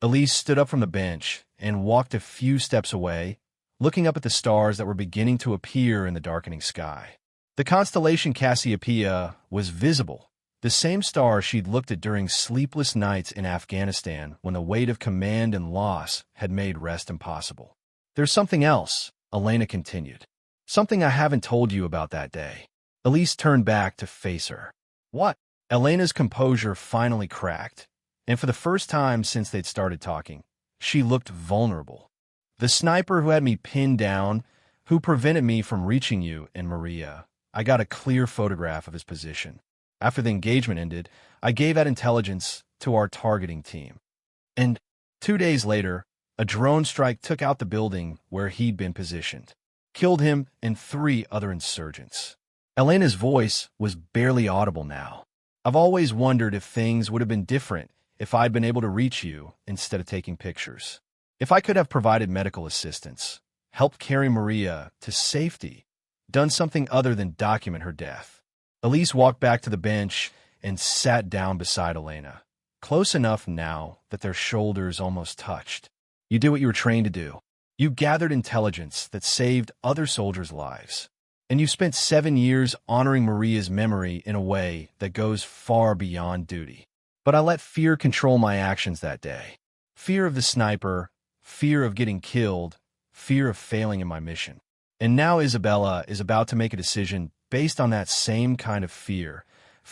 Elise stood up from the bench and walked a few steps away, looking up at the stars that were beginning to appear in the darkening sky. The constellation Cassiopeia was visible, the same star she'd looked at during sleepless nights in Afghanistan when the weight of command and loss had made rest impossible. There's something else, Elena continued. Something I haven't told you about that day. Elise turned back to face her. What? Elena's composure finally cracked, and for the first time since they'd started talking, she looked vulnerable. The sniper who had me pinned down, who prevented me from reaching you and Maria, I got a clear photograph of his position. After the engagement ended, I gave that intelligence to our targeting team. And 2 days later, a drone strike took out the building where he'd been positioned, killed him and 3 other insurgents. Elena's voice was barely audible now. I've always wondered if things would have been different if I'd been able to reach you instead of taking pictures. If I could have provided medical assistance, helped carry Maria to safety, done something other than document her death. Elise walked back to the bench and sat down beside Elena, close enough now that their shoulders almost touched. You did what you were trained to do. You gathered intelligence that saved other soldiers' lives. And you've spent 7 years honoring Maria's memory in a way that goes far beyond duty. But I let fear control my actions that day. Fear of the sniper, fear of getting killed, fear of failing in my mission. And now Isabella is about to make a decision based on that same kind of fear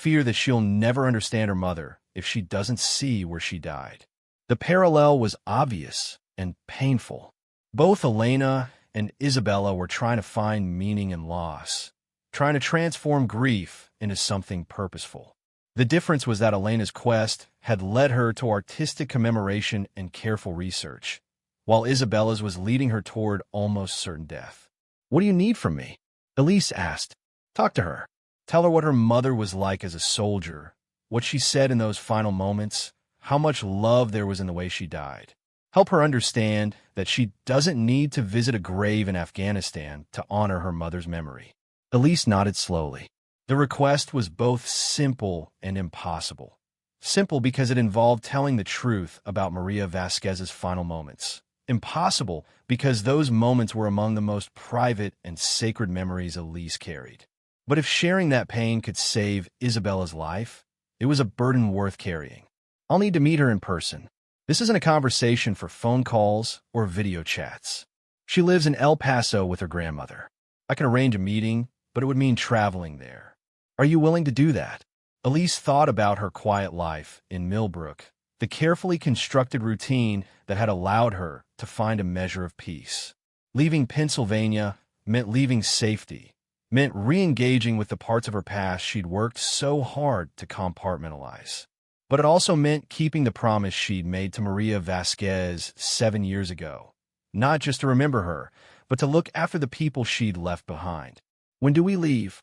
that she'll never understand her mother if she doesn't see where she died. The parallel was obvious and painful. Both Elena and Isabella were trying to find meaning in loss, trying to transform grief into something purposeful. The difference was that Elena's quest had led her to artistic commemoration and careful research, while Isabella's was leading her toward almost certain death. "What do you need from me?" Elise asked. "Talk to her. Tell her what her mother was like as a soldier, what she said in those final moments, how much love there was in the way she died. Help her understand that she doesn't need to visit a grave in Afghanistan to honor her mother's memory." Elise nodded slowly. The request was both simple and impossible. Simple because it involved telling the truth about Maria Vasquez's final moments. Impossible because those moments were among the most private and sacred memories Elise carried. But if sharing that pain could save Isabella's life, it was a burden worth carrying. I'll need to meet her in person. This isn't a conversation for phone calls or video chats. She lives in El Paso with her grandmother. I can arrange a meeting, but it would mean traveling there. Are you willing to do that? Elise thought about her quiet life in Millbrook, the carefully constructed routine that had allowed her to find a measure of peace. Leaving Pennsylvania meant leaving safety, meant re-engaging with the parts of her past she'd worked so hard to compartmentalize. But it also meant keeping the promise she'd made to Maria Vasquez 7 years ago, not just to remember her, but to look after the people she'd left behind. "When do we leave?"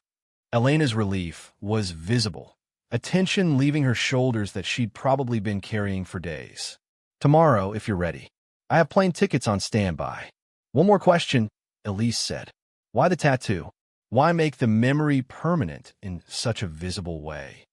Elena's relief was visible, a tension leaving her shoulders that she'd probably been carrying for days. "Tomorrow, if you're ready. I have plane tickets on standby." "One more question," Elise said. "Why the tattoo? Why make the memory permanent in such a visible way?"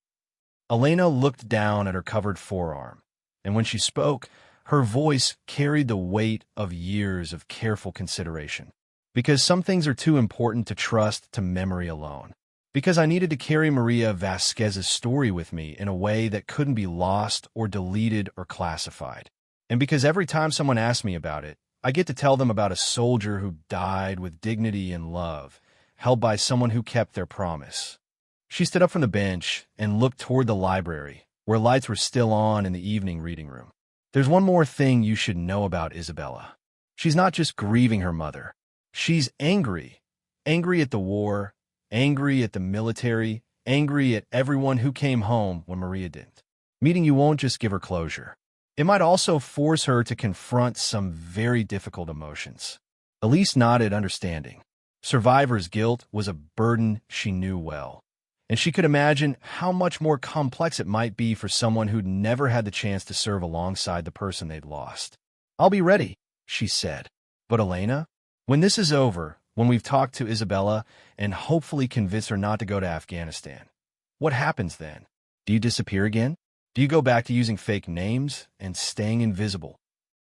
Elena looked down at her covered forearm, and when she spoke, her voice carried the weight of years of careful consideration. "Because some things are too important to trust to memory alone. Because I needed to carry Maria Vasquez's story with me in a way that couldn't be lost or deleted or classified. And because every time someone asks me about it, I get to tell them about a soldier who died with dignity and love, held by someone who kept their promise." She stood up from the bench and looked toward the library, where lights were still on in the evening reading room. "There's one more thing you should know about Isabella. She's not just grieving her mother. She's angry. Angry at the war, angry at the military, angry at everyone who came home when Maria didn't. Meeting you won't just give her closure. It might also force her to confront some very difficult emotions." Elise nodded, understanding. Survivor's guilt was a burden she knew well, and she could imagine how much more complex it might be for someone who'd never had the chance to serve alongside the person they'd lost. "I'll be ready," she said. "But Elena, when this is over, when we've talked to Isabella and hopefully convinced her not to go to Afghanistan, what happens then? Do you disappear again? Do you go back to using fake names and staying invisible?"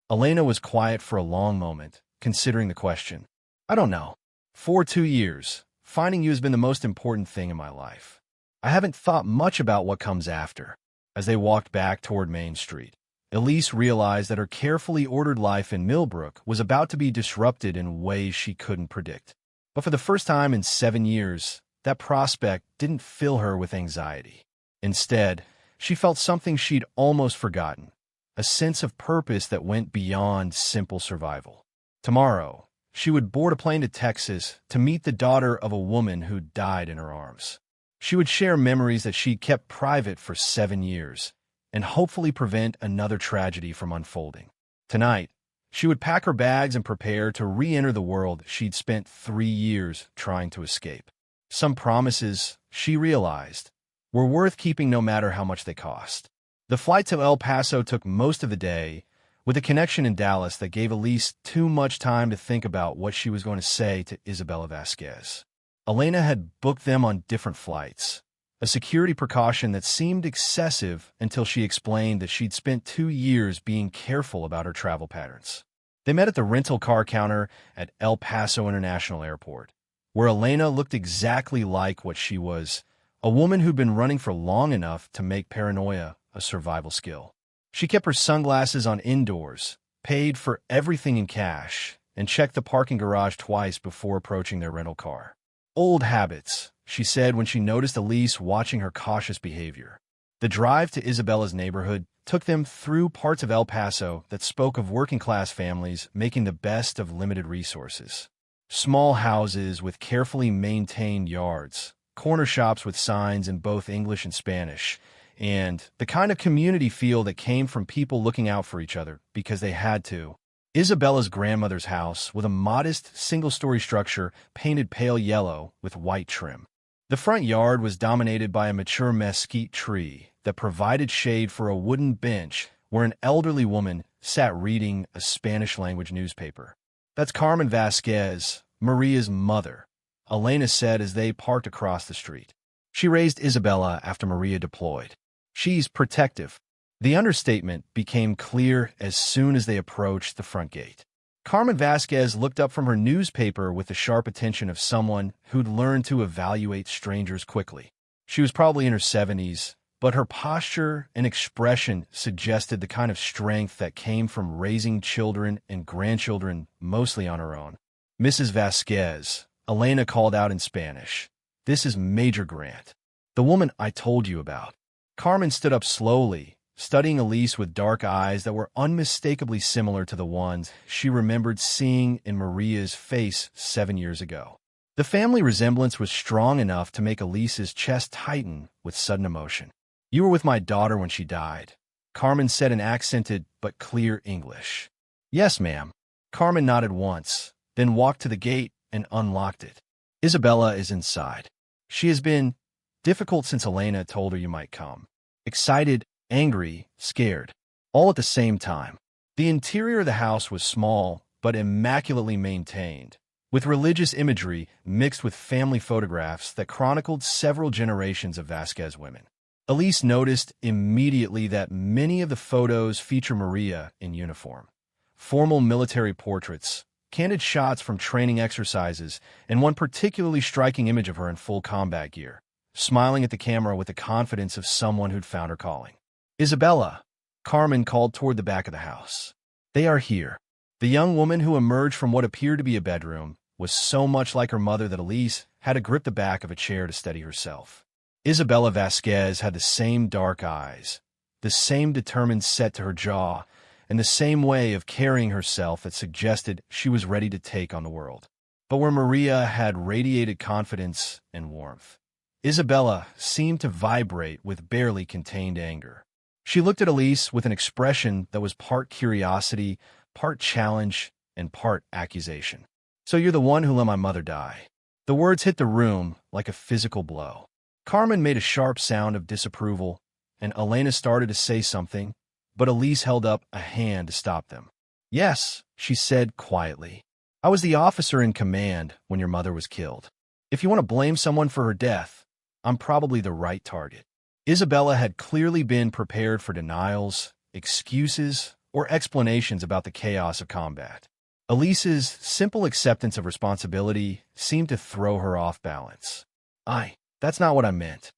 Elena was quiet for a long moment, considering the question. "I don't know. For 2 years, finding you has been the most important thing in my life. I haven't thought much about what comes after." As they walked back toward Main Street, Elise realized that her carefully ordered life in Millbrook was about to be disrupted in ways she couldn't predict. But for the first time in 7 years, that prospect didn't fill her with anxiety. Instead, She felt something she'd almost forgotten, a sense of purpose that went beyond simple survival. Tomorrow, she would board a plane to Texas to meet the daughter of a woman who died in her arms. She would share memories that she'd kept private for 7 years and hopefully prevent another tragedy from unfolding. Tonight, she would pack her bags and prepare to re-enter the world she'd spent 3 years trying to escape. Some promises, she realized, were worth keeping no matter how much they cost. The flight to El Paso took most of the day, with a connection in Dallas that gave Elise too much time to think about what she was going to say to Isabella Vasquez. Elena had booked them on different flights, a security precaution that seemed excessive until she explained that she'd spent 2 years being careful about her travel patterns. They met at the rental car counter at El Paso International Airport, where Elena looked exactly like what she was, a woman who'd been running for long enough to make paranoia a survival skill. She kept her sunglasses on indoors, paid for everything in cash, and checked the parking garage twice before approaching their rental car. Old habits, she said when she noticed Elise watching her cautious behavior. The drive to Isabella's neighborhood took them through parts of El Paso that spoke of working-class families making the best of limited resources. Small houses with carefully maintained yards, corner shops with signs in both English and Spanish, and the kind of community feel that came from people looking out for each other because they had to. Isabella's grandmother's house, with a modest single-story structure painted pale yellow with white trim. The front yard was dominated by a mature mesquite tree that provided shade for a wooden bench where an elderly woman sat reading a Spanish-language newspaper. "That's Carmen Vasquez, Maria's mother," Elena said as they parked across the street. She raised Isabella after Maria deployed. "She's protective." The understatement became clear as soon as they approached the front gate. Carmen Vasquez looked up from her newspaper with the sharp attention of someone who'd learned to evaluate strangers quickly. She was probably in her 70s, but her posture and expression suggested the kind of strength that came from raising children and grandchildren mostly on her own. "Mrs. Vasquez," Elena called out in Spanish. "This is Major Grant, the woman I told you about." Carmen stood up slowly, studying Elise with dark eyes that were unmistakably similar to the ones she remembered seeing in Maria's face 7 years ago. The family resemblance was strong enough to make Elise's chest tighten with sudden emotion. "You were with my daughter when she died," Carmen said in accented but clear English. "Yes, ma'am." Carmen nodded once, then walked to the gate and unlocked it. "Isabella is inside. She has been difficult since Elena told her you might come. Excited, angry, scared, all at the same time." The interior of the house was small but immaculately maintained, with religious imagery mixed with family photographs that chronicled several generations of Vasquez women. Elise noticed immediately that many of the photos feature Maria in uniform. Formal military portraits, candid shots from training exercises, and one particularly striking image of her in full combat gear, smiling at the camera with the confidence of someone who'd found her calling. "Isabella," Carmen called toward the back of the house. "They are here." The young woman who emerged from what appeared to be a bedroom was so much like her mother that Elise had to grip the back of a chair to steady herself. Isabella Vasquez had the same dark eyes, the same determined set to her jaw, and the same way of carrying herself that suggested she was ready to take on the world. But where Maria had radiated confidence and warmth, Isabella seemed to vibrate with barely contained anger. She looked at Elise with an expression that was part curiosity, part challenge, and part accusation. "So you're the one who let my mother die." The words hit the room like a physical blow. Carmen made a sharp sound of disapproval, and Elena started to say something, but Elise held up a hand to stop them. "Yes," she said quietly. "I was the officer in command when your mother was killed. If you want to blame someone for her death, I'm probably the right target." Isabella had clearly been prepared for denials, excuses, or explanations about the chaos of combat. Elise's simple acceptance of responsibility seemed to throw her off balance. That's not what I meant.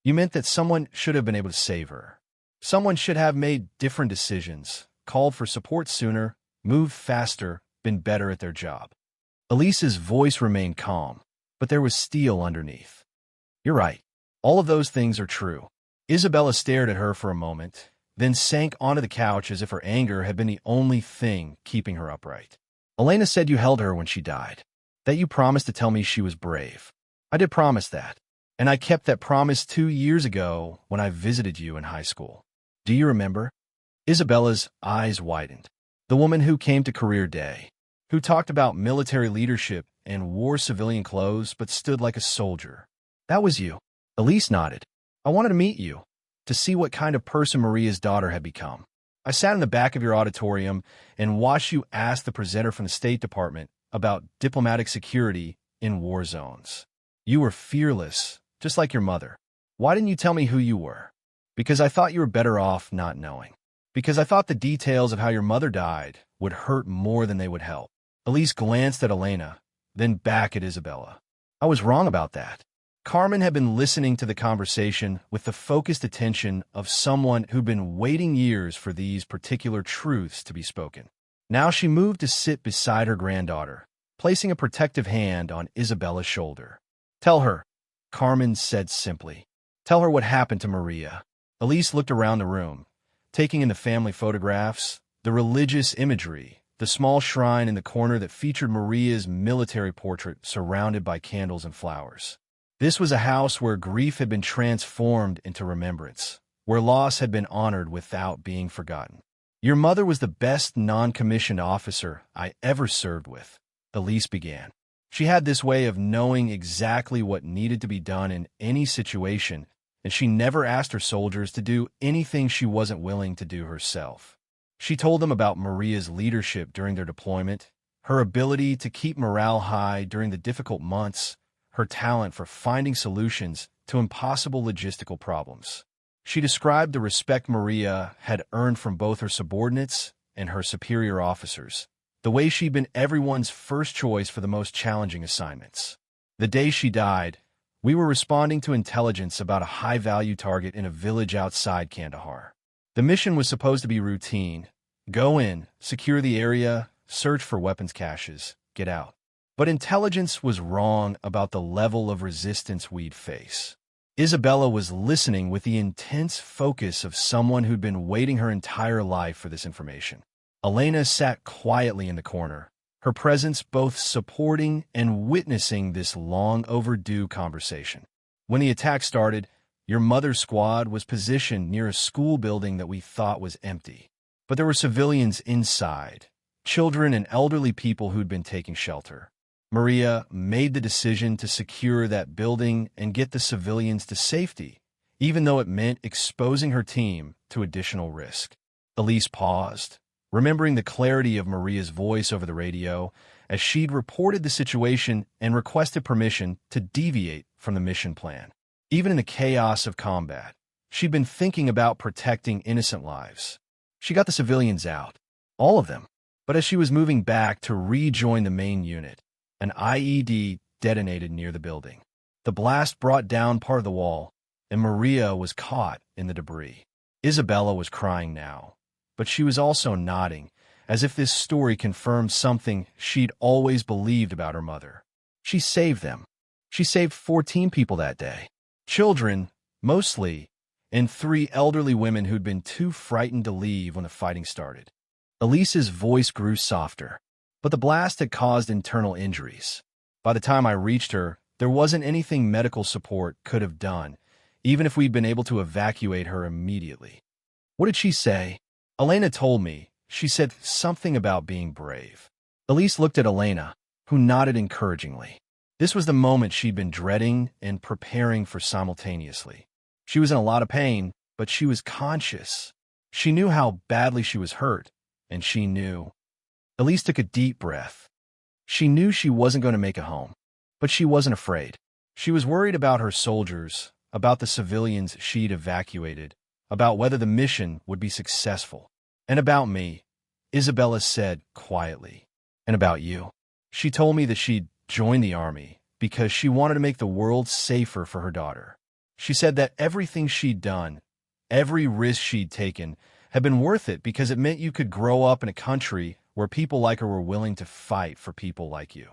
You meant that someone should have been able to save her. Someone should have made different decisions, called for support sooner, moved faster, been better at their job." Elise's voice remained calm, but there was steel underneath. "You're right. All of those things are true. Isabella stared at her for a moment, then sank onto the couch as if her anger had been the only thing keeping her upright. Elena said you held her when she died, that you promised to tell me she was brave. I did promise that, and I kept that promise 2 years ago when I visited you in high school. Do you remember? Isabella's eyes widened. The woman who came to career day, who talked about military leadership and wore civilian clothes but stood like a soldier. That was you. Elise nodded. I wanted to meet you, to see what kind of person Maria's daughter had become. I sat in the back of your auditorium and watched you ask the presenter from the State Department about diplomatic security in war zones. You were fearless, just like your mother. Why didn't you tell me who you were? Because I thought you were better off not knowing. Because I thought the details of how your mother died would hurt more than they would help. Elise glanced at Elena, then back at Isabella. I was wrong about that. Carmen had been listening to the conversation with the focused attention of someone who'd been waiting years for these particular truths to be spoken. Now she moved to sit beside her granddaughter, placing a protective hand on Isabella's shoulder. Tell her, Carmen said simply. Tell her what happened to Maria. Elise looked around the room, taking in the family photographs, the religious imagery, the small shrine in the corner that featured Maria's military portrait surrounded by candles and flowers. This was a house where grief had been transformed into remembrance, where loss had been honored without being forgotten. Your mother was the best non-commissioned officer I ever served with, Elise began. She had this way of knowing exactly what needed to be done in any situation, and she never asked her soldiers to do anything she wasn't willing to do herself. She told them about Maria's leadership during their deployment, her ability to keep morale high during the difficult months, her talent for finding solutions to impossible logistical problems. She described the respect Maria had earned from both her subordinates and her superior officers, the way she'd been everyone's first choice for the most challenging assignments. The day she died, we were responding to intelligence about a high-value target in a village outside Kandahar. The mission was supposed to be routine. Go in, secure the area, search for weapons caches, get out. But intelligence was wrong about the level of resistance we'd face. Isabella was listening with the intense focus of someone who'd been waiting her entire life for this information. Elena sat quietly in the corner, her presence both supporting and witnessing this long-overdue conversation. When the attack started, your mother's squad was positioned near a school building that we thought was empty. But there were civilians inside, children and elderly people who'd been taking shelter. Maria made the decision to secure that building and get the civilians to safety, even though it meant exposing her team to additional risk. Elise paused, remembering the clarity of Maria's voice over the radio as she'd reported the situation and requested permission to deviate from the mission plan. Even in the chaos of combat, she'd been thinking about protecting innocent lives. She got the civilians out, all of them, but as she was moving back to rejoin the main unit, an IED detonated near the building. The blast brought down part of the wall, and Maria was caught in the debris. Isabella was crying now, but she was also nodding, as if this story confirmed something she'd always believed about her mother. She saved them. She saved 14 people that day. Children, mostly, and 3 elderly women who'd been too frightened to leave when the fighting started. Elise's voice grew softer, but the blast had caused internal injuries. By the time I reached her, there wasn't anything medical support could have done, even if we'd been able to evacuate her immediately. What did she say? Elena told me. She said something about being brave. Elise looked at Elena, who nodded encouragingly. This was the moment she'd been dreading and preparing for simultaneously. She was in a lot of pain, but she was conscious. She knew how badly she was hurt, and she knew. Elise took a deep breath. She knew she wasn't going to make it home, but she wasn't afraid. She was worried about her soldiers, about the civilians she'd evacuated, about whether the mission would be successful. And about me, Isabella said quietly. And about you. She told me that she'd joined the army because she wanted to make the world safer for her daughter. She said that everything she'd done, every risk she'd taken, had been worth it because it meant you could grow up in a country where people like her were willing to fight for people like you.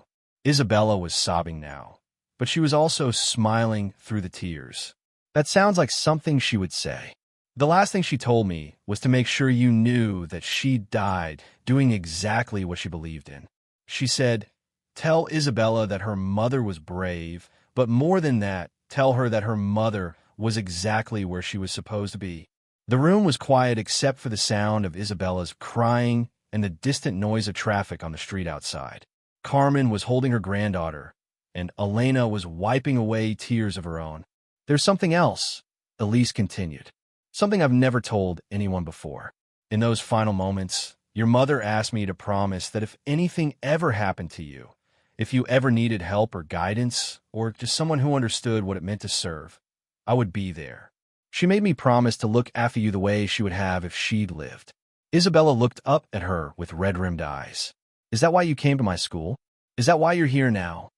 Isabella was sobbing now, but she was also smiling through the tears. That sounds like something she would say. The last thing she told me was to make sure you knew that she died doing exactly what she believed in. She said, tell Isabella that her mother was brave, but more than that, tell her that her mother was exactly where she was supposed to be. The room was quiet except for the sound of Isabella's crying and the distant noise of traffic on the street outside. Carmen was holding her granddaughter, and Elena was wiping away tears of her own. There's something else, Elise continued. Something I've never told anyone before. In those final moments, your mother asked me to promise that if anything ever happened to you, if you ever needed help or guidance, or just someone who understood what it meant to serve, I would be there. She made me promise to look after you the way she would have if she'd lived. Isabella looked up at her with red-rimmed eyes. Is that why you came to my school? Is that why you're here now?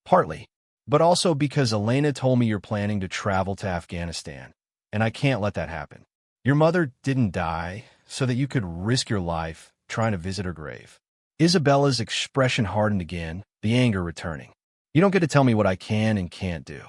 Partly, but also because Elena told me you're planning to travel to Afghanistan, and I can't let that happen. Your mother didn't die so that you could risk your life trying to visit her grave. Isabella's expression hardened again, the anger returning. You don't get to tell me what I can and can't do.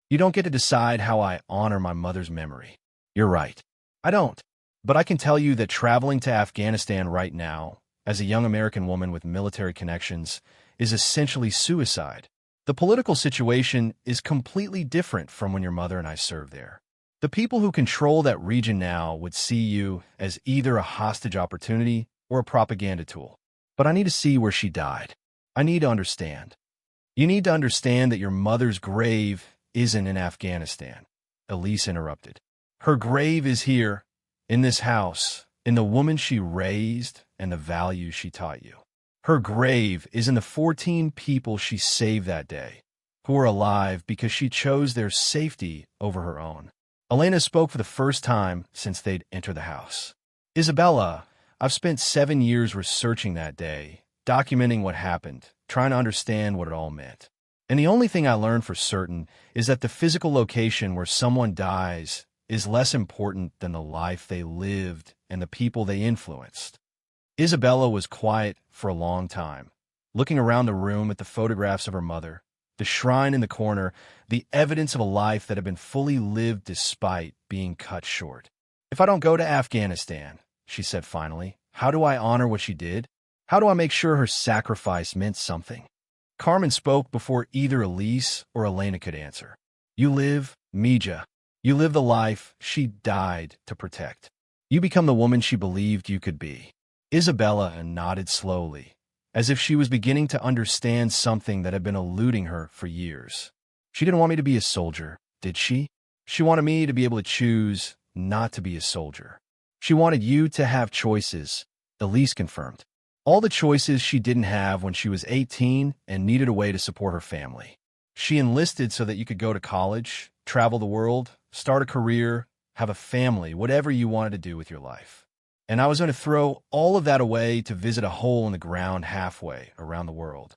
You don't get to decide how I honor my mother's memory. You're right. I don't. But I can tell you that traveling to Afghanistan right now, as a young American woman with military connections, is essentially suicide. The political situation is completely different from when your mother and I served there. The people who control that region now would see you as either a hostage opportunity or a propaganda tool. But I need to see where she died. I need to understand. You need to understand that your mother's grave isn't in Afghanistan, Elise interrupted. Her grave is here, in this house, in the woman she raised and the values she taught you. Her grave is in the 14 people she saved that day, who are alive because she chose their safety over her own. Elena spoke for the first time since they'd entered the house. Isabella, I've spent 7 years researching that day, documenting what happened, trying to understand what it all meant. And the only thing I learned for certain is that the physical location where someone dies is less important than the life they lived and the people they influenced. Isabella was quiet for a long time, looking around the room at the photographs of her mother, the shrine in the corner, the evidence of a life that had been fully lived despite being cut short. If I don't go to Afghanistan, she said finally, how do I honor what she did? How do I make sure her sacrifice meant something? Carmen spoke before either Elise or Elena could answer. You live, Mija. You live the life she died to protect. You become the woman she believed you could be. Isabella nodded slowly, as if she was beginning to understand something that had been eluding her for years. She didn't want me to be a soldier, did she? She wanted me to be able to choose not to be a soldier. She wanted you to have choices, Elise confirmed. All the choices she didn't have when she was 18 and needed a way to support her family. She enlisted so that you could go to college, travel the world, start a career, have a family, whatever you wanted to do with your life. And I was going to throw all of that away to visit a hole in the ground halfway around the world.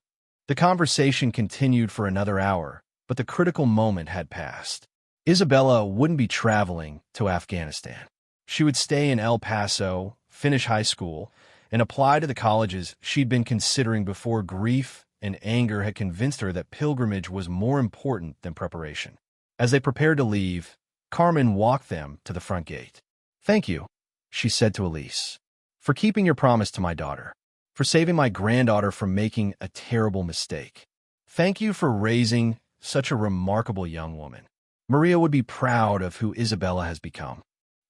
The conversation continued for another hour, but the critical moment had passed. Isabella wouldn't be traveling to Afghanistan. She would stay in El Paso, finish high school, and apply to the colleges she'd been considering before grief and anger had convinced her that pilgrimage was more important than preparation. As they prepared to leave, Carmen walked them to the front gate. Thank you, she said to Elise, for keeping your promise to my daughter, for saving my granddaughter from making a terrible mistake. Thank you for raising such a remarkable young woman. Maria would be proud of who Isabella has become.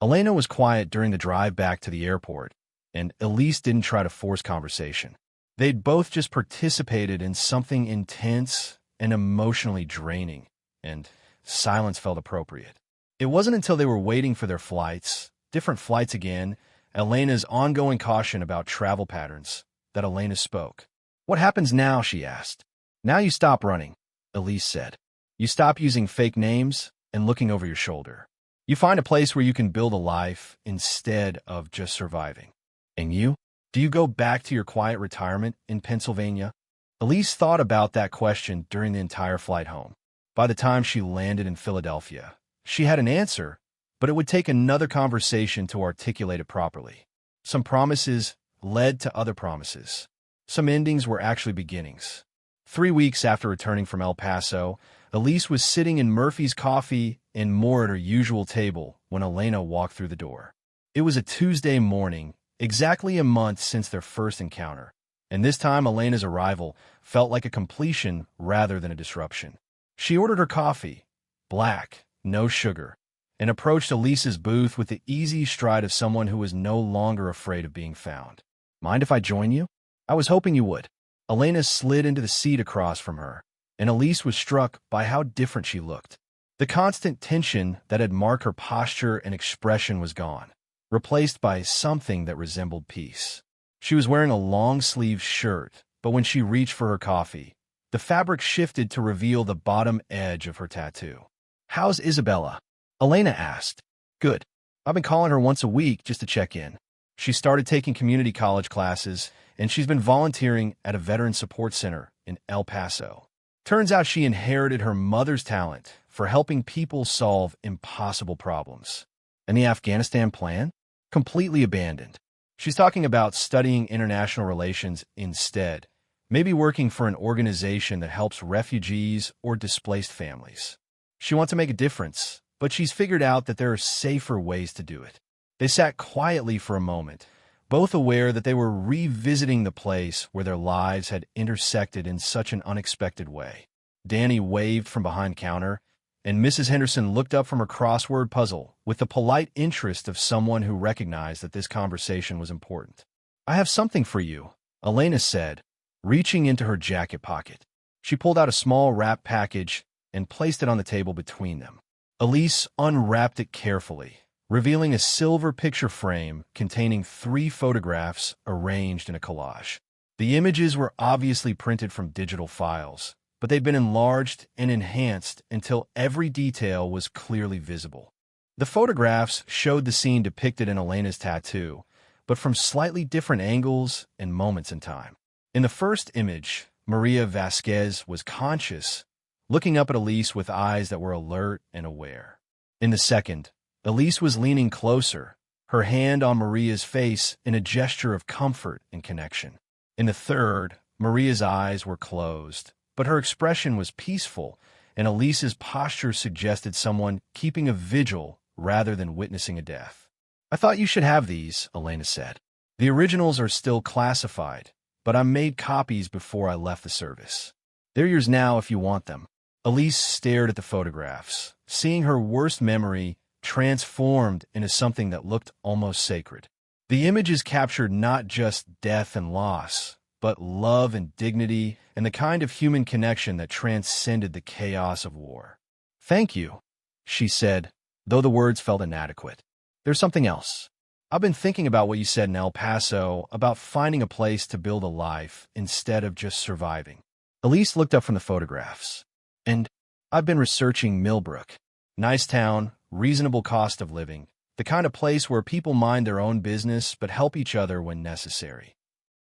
Elena was quiet during the drive back to the airport, and Elise didn't try to force conversation. They'd both just participated in something intense and emotionally draining, and silence felt appropriate. It wasn't until they were waiting for their flights, different flights again, Elena's ongoing caution about travel patterns, that Elena spoke. What happens now, she asked. Now you stop running, Elise said. You stop using fake names and looking over your shoulder. You find a place where you can build a life instead of just surviving. And you? Do you go back to your quiet retirement in Pennsylvania? Elise thought about that question during the entire flight home. By the time she landed in Philadelphia, she had an answer, but it would take another conversation to articulate it properly. Some promises led to other promises. Some endings were actually beginnings. 3 weeks after returning from El Paso, Elise was sitting in Murphy's Coffee and More at her usual table when Elena walked through the door. It was a Tuesday morning, exactly a month since their first encounter, and this time Elena's arrival felt like a completion rather than a disruption. She ordered her coffee, black, no sugar, and approached Elise's booth with the easy stride of someone who was no longer afraid of being found. "Mind if I join you?" "I was hoping you would." Elena slid into the seat across from her, and Elise was struck by how different she looked. The constant tension that had marked her posture and expression was gone, replaced by something that resembled peace. She was wearing a long-sleeved shirt, but when she reached for her coffee, the fabric shifted to reveal the bottom edge of her tattoo. "How's Isabella?" Elena asked. "Good. I've been calling her once a week just to check in. She started taking community college classes, and she's been volunteering at a veteran support center in El Paso. Turns out she inherited her mother's talent for helping people solve impossible problems. And the Afghanistan plan? Completely abandoned. She's talking about studying international relations instead, maybe working for an organization that helps refugees or displaced families. She wants to make a difference, but she's figured out that there are safer ways to do it." They sat quietly for a moment, both aware that they were revisiting the place where their lives had intersected in such an unexpected way. Danny waved from behind counter, and Mrs. Henderson looked up from her crossword puzzle with the polite interest of someone who recognized that this conversation was important. "I have something for you," Elena said, reaching into her jacket pocket. She pulled out a small wrapped package and placed it on the table between them. Elise unwrapped it carefully, revealing a silver picture frame containing 3 photographs arranged in a collage. The images were obviously printed from digital files, but they'd been enlarged and enhanced until every detail was clearly visible. The photographs showed the scene depicted in Elena's tattoo, but from slightly different angles and moments in time. In the first image, Maria Vasquez was conscious, looking up at Elise with eyes that were alert and aware. In the second, Elise was leaning closer, her hand on Maria's face in a gesture of comfort and connection. In the third, Maria's eyes were closed, but her expression was peaceful, and Elise's posture suggested someone keeping a vigil rather than witnessing a death. "I thought you should have these," Elena said. "The originals are still classified, but I made copies before I left the service. They're yours now if you want them." Elise stared at the photographs, seeing her worst memory transformed into something that looked almost sacred. The images captured not just death and loss, but love and dignity and the kind of human connection that transcended the chaos of war. "Thank you," she said, though the words felt inadequate. "There's something else. I've been thinking about what you said in El Paso about finding a place to build a life instead of just surviving." Elise looked up from the photographs. "And I've been researching Millbrook. Nice town, reasonable cost of living, the kind of place where people mind their own business but help each other when necessary."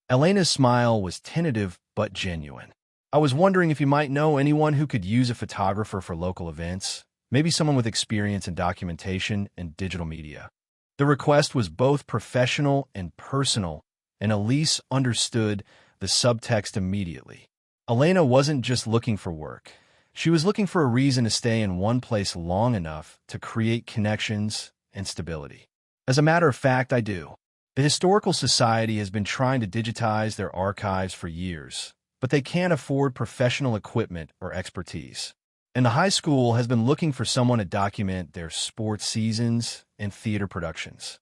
Elena's smile was tentative but genuine. "I was wondering if you might know anyone who could use a photographer for local events, maybe someone with experience in documentation and digital media." The request was both professional and personal, and Elise understood the subtext immediately. Elena wasn't just looking for work. She was looking for a reason to stay in one place long enough to create connections and stability. "As a matter of fact, I do. The Historical Society has been trying to digitize their archives for years, but they can't afford professional equipment or expertise. And the high school has been looking for someone to document their sports seasons and theater productions.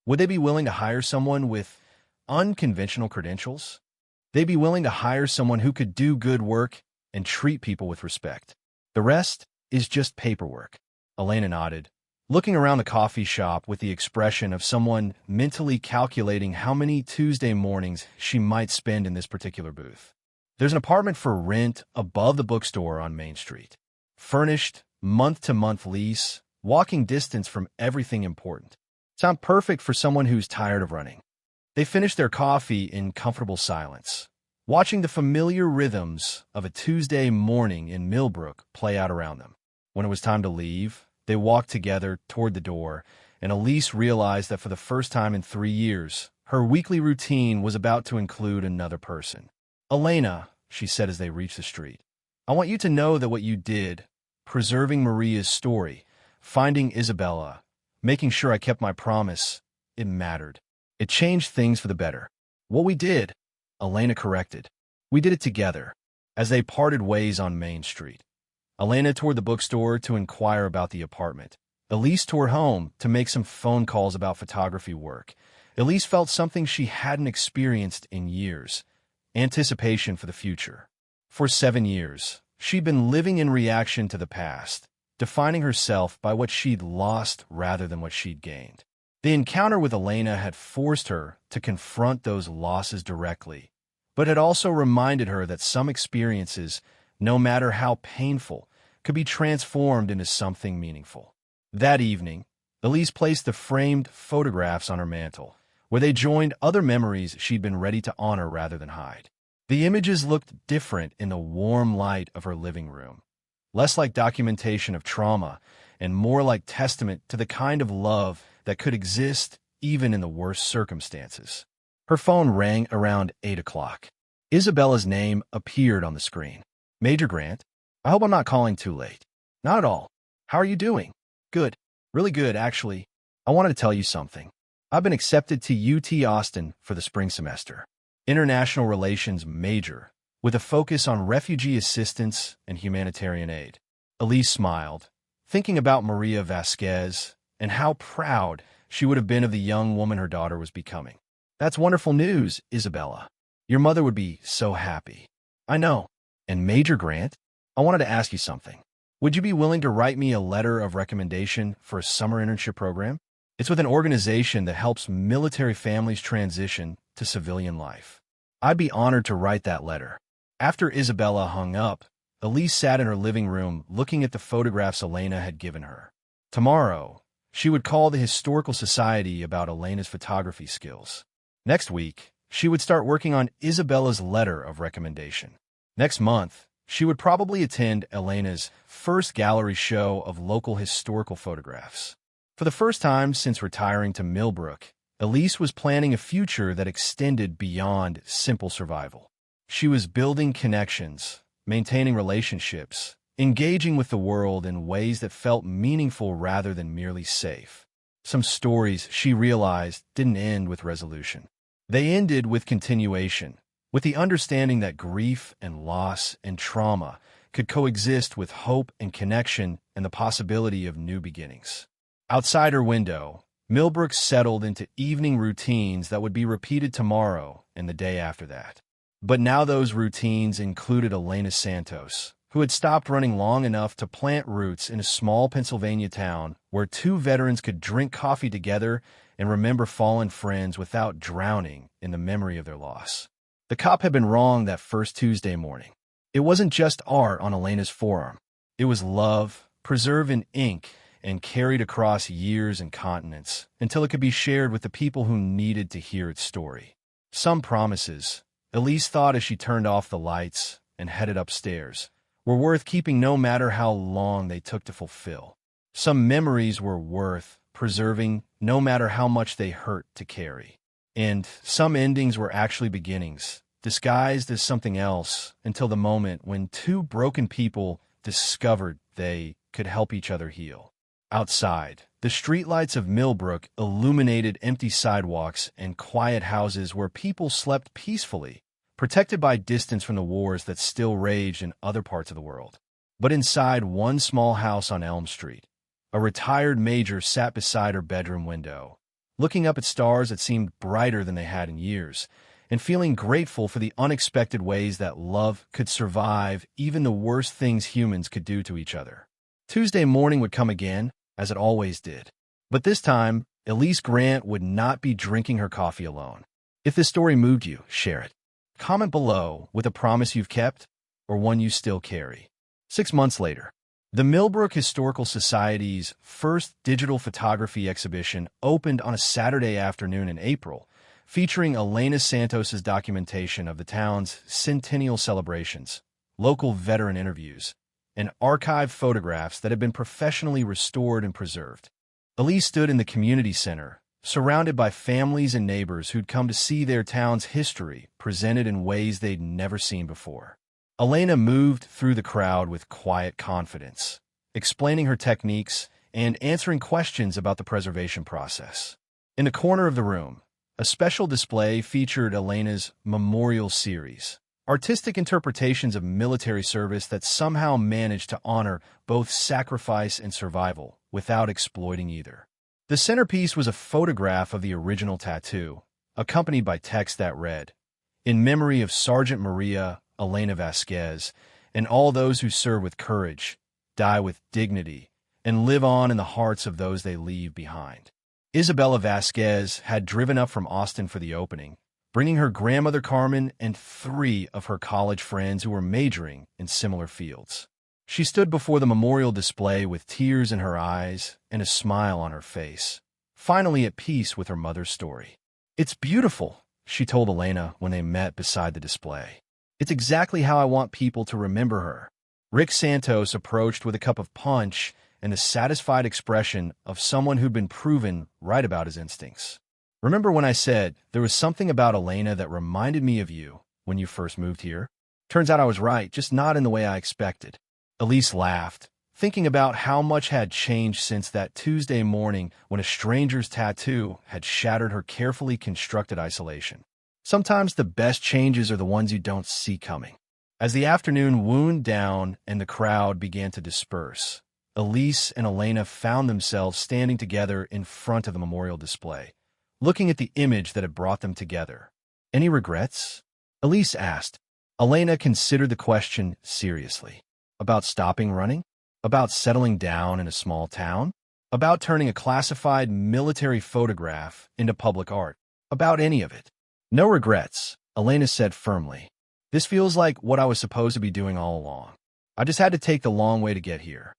Would they be willing to hire someone with unconventional credentials? They'd be willing to hire someone who could do good work and treat people with respect. The rest is just paperwork." Elena nodded, looking around the coffee shop with the expression of someone mentally calculating how many Tuesday mornings she might spend in this particular booth. "There's an apartment for rent above the bookstore on Main Street. Furnished, month-to-month lease, walking distance from everything important. Sound perfect for someone who's tired of running." They finished their coffee in comfortable silence, watching the familiar rhythms of a Tuesday morning in Millbrook play out around them. When it was time to leave, they walked together toward the door, and Elise realized that for the first time in 3 years, her weekly routine was about to include another person. "Elena," she said as they reached the street, I want you to know that what you did, preserving Maria's story, finding Isabella, making sure I kept my promise, it mattered. It changed things for the better. What we did, Elena corrected. We did it together, as they parted ways on Main Street. Elena toured the bookstore to inquire about the apartment. Elise toured home to make some phone calls about photography work. Elise felt something she hadn't experienced in years, anticipation for the future. For 7 years, she'd been living in reaction to the past, defining herself by what she'd lost rather than what she'd gained. The encounter with Elena had forced her to confront those losses directly, but had also reminded her that some experiences, no matter how painful, could be transformed into something meaningful. That evening, Elise placed the framed photographs on her mantel, where they joined other memories she'd been ready to honor rather than hide. The images looked different in the warm light of her living room, less like documentation of trauma and more like testament to the kind of love that could exist even in the worst circumstances. Her phone rang around 8 o'clock. Isabella's name appeared on the screen. Major Grant, I hope I'm not calling too late. Not at all. How are you doing? Good. Really good, actually. I wanted to tell you something. I've been accepted to UT Austin for the spring semester. International Relations major, with a focus on refugee assistance and humanitarian aid. Elise smiled, thinking about Maria Vasquez and how proud she would have been of the young woman her daughter was becoming. That's wonderful news, Isabella. Your mother would be so happy. I know. And Major Grant, I wanted to ask you something. Would you be willing to write me a letter of recommendation for a summer internship program? It's with an organization that helps military families transition to civilian life. I'd be honored to write that letter. After Isabella hung up, Elise sat in her living room looking at the photographs Elena had given her. Tomorrow, she would call the Historical Society about Elena's photography skills. Next week, she would start working on Isabella's letter of recommendation. Next month, she would probably attend Elena's first gallery show of local historical photographs. For the first time since retiring to Millbrook, Elise was planning a future that extended beyond simple survival. She was building connections, maintaining relationships, engaging with the world in ways that felt meaningful rather than merely safe. Some stories, she realized, didn't end with resolution. They ended with continuation, with the understanding that grief and loss and trauma could coexist with hope and connection and the possibility of new beginnings. Outside her window, Millbrook settled into evening routines that would be repeated tomorrow and the day after that. But now those routines included Elena Santos, who had stopped running long enough to plant roots in a small Pennsylvania town where two veterans could drink coffee together and remember fallen friends without drowning in the memory of their loss. The cop had been wrong that first Tuesday morning. It wasn't just art on Elena's forearm. It was love, preserved in ink, and carried across years and continents until it could be shared with the people who needed to hear its story. Some promises, Elise thought as she turned off the lights and headed upstairs, were worth keeping no matter how long they took to fulfill. Some memories were worth preserving no matter how much they hurt to carry. And some endings were actually beginnings, disguised as something else until the moment when two broken people discovered they could help each other heal. Outside, the streetlights of Millbrook illuminated empty sidewalks and quiet houses where people slept peacefully, protected by distance from the wars that still raged in other parts of the world. But inside one small house on Elm Street, a retired major sat beside her bedroom window, looking up at stars that seemed brighter than they had in years, and feeling grateful for the unexpected ways that love could survive even the worst things humans could do to each other. Tuesday morning would come again, as it always did. But this time, Elise Grant would not be drinking her coffee alone. If this story moved you, share it. Comment below with a promise you've kept or one you still carry. 6 months later, the Millbrook Historical Society's first digital photography exhibition opened on a Saturday afternoon in April, featuring Elena Santos' documentation of the town's centennial celebrations, local veteran interviews, and archived photographs that had been professionally restored and preserved. Elise stood in the community center, surrounded by families and neighbors who'd come to see their town's history presented in ways they'd never seen before. Elena moved through the crowd with quiet confidence, explaining her techniques and answering questions about the preservation process. In the corner of the room, a special display featured Elena's memorial series, artistic interpretations of military service that somehow managed to honor both sacrifice and survival without exploiting either. The centerpiece was a photograph of the original tattoo, accompanied by text that read, "In memory of Sergeant Maria Elena Vasquez and all those who serve with courage, die with dignity, and live on in the hearts of those they leave behind." Isabella Vasquez had driven up from Austin for the opening, bringing her grandmother Carmen and 3 of her college friends who were majoring in similar fields. She stood before the memorial display with tears in her eyes and a smile on her face, finally at peace with her mother's story. "It's beautiful," she told Elena when they met beside the display. "It's exactly how I want people to remember her." Rick Santos approached with a cup of punch and the satisfied expression of someone who'd been proven right about his instincts. "Remember when I said there was something about Elena that reminded me of you when you first moved here? Turns out I was right, just not in the way I expected." Elise laughed, thinking about how much had changed since that Tuesday morning when a stranger's tattoo had shattered her carefully constructed isolation. Sometimes the best changes are the ones you don't see coming. As the afternoon wound down and the crowd began to disperse, Elise and Elena found themselves standing together in front of the memorial display, looking at the image that had brought them together. "Any regrets?" Elise asked. Elena considered the question seriously. About stopping running? About settling down in a small town? About turning a classified military photograph into public art? About any of it? "No regrets," Elena said firmly. "This feels like what I was supposed to be doing all along. I just had to take the long way to get here."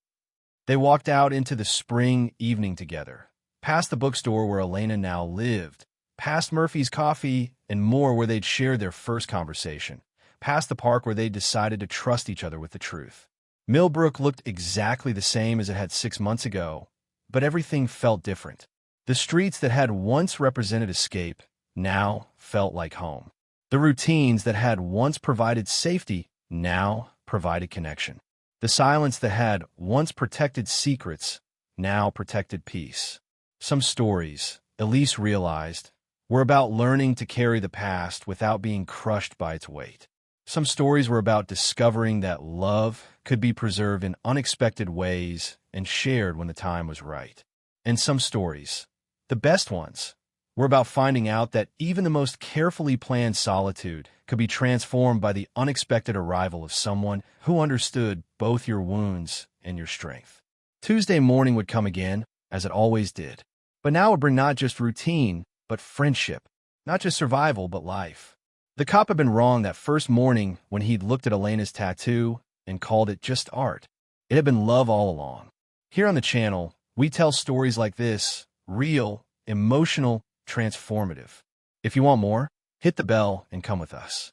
They walked out into the spring evening together, past the bookstore where Elena now lived, past Murphy's Coffee and more where they'd shared their first conversation, past the park where they'd decided to trust each other with the truth. Millbrook looked exactly the same as it had 6 months ago, but everything felt different. The streets that had once represented escape now felt like home. The routines that had once provided safety now provided connection. The silence that had once protected secrets now protected peace. Some stories, Elise realized, were about learning to carry the past without being crushed by its weight. Some stories were about discovering that love could be preserved in unexpected ways and shared when the time was right. And some stories, the best ones, were about finding out that even the most carefully planned solitude could be transformed by the unexpected arrival of someone who understood both your wounds and your strength. Tuesday morning would come again, as it always did. But now it would bring not just routine, but friendship. Not just survival, but life. The cop had been wrong that first morning when he'd looked at Elena's tattoo and called it just art. It had been love all along. Here on the channel, we tell stories like this, real, emotional, transformative. If you want more, hit the bell and come with us.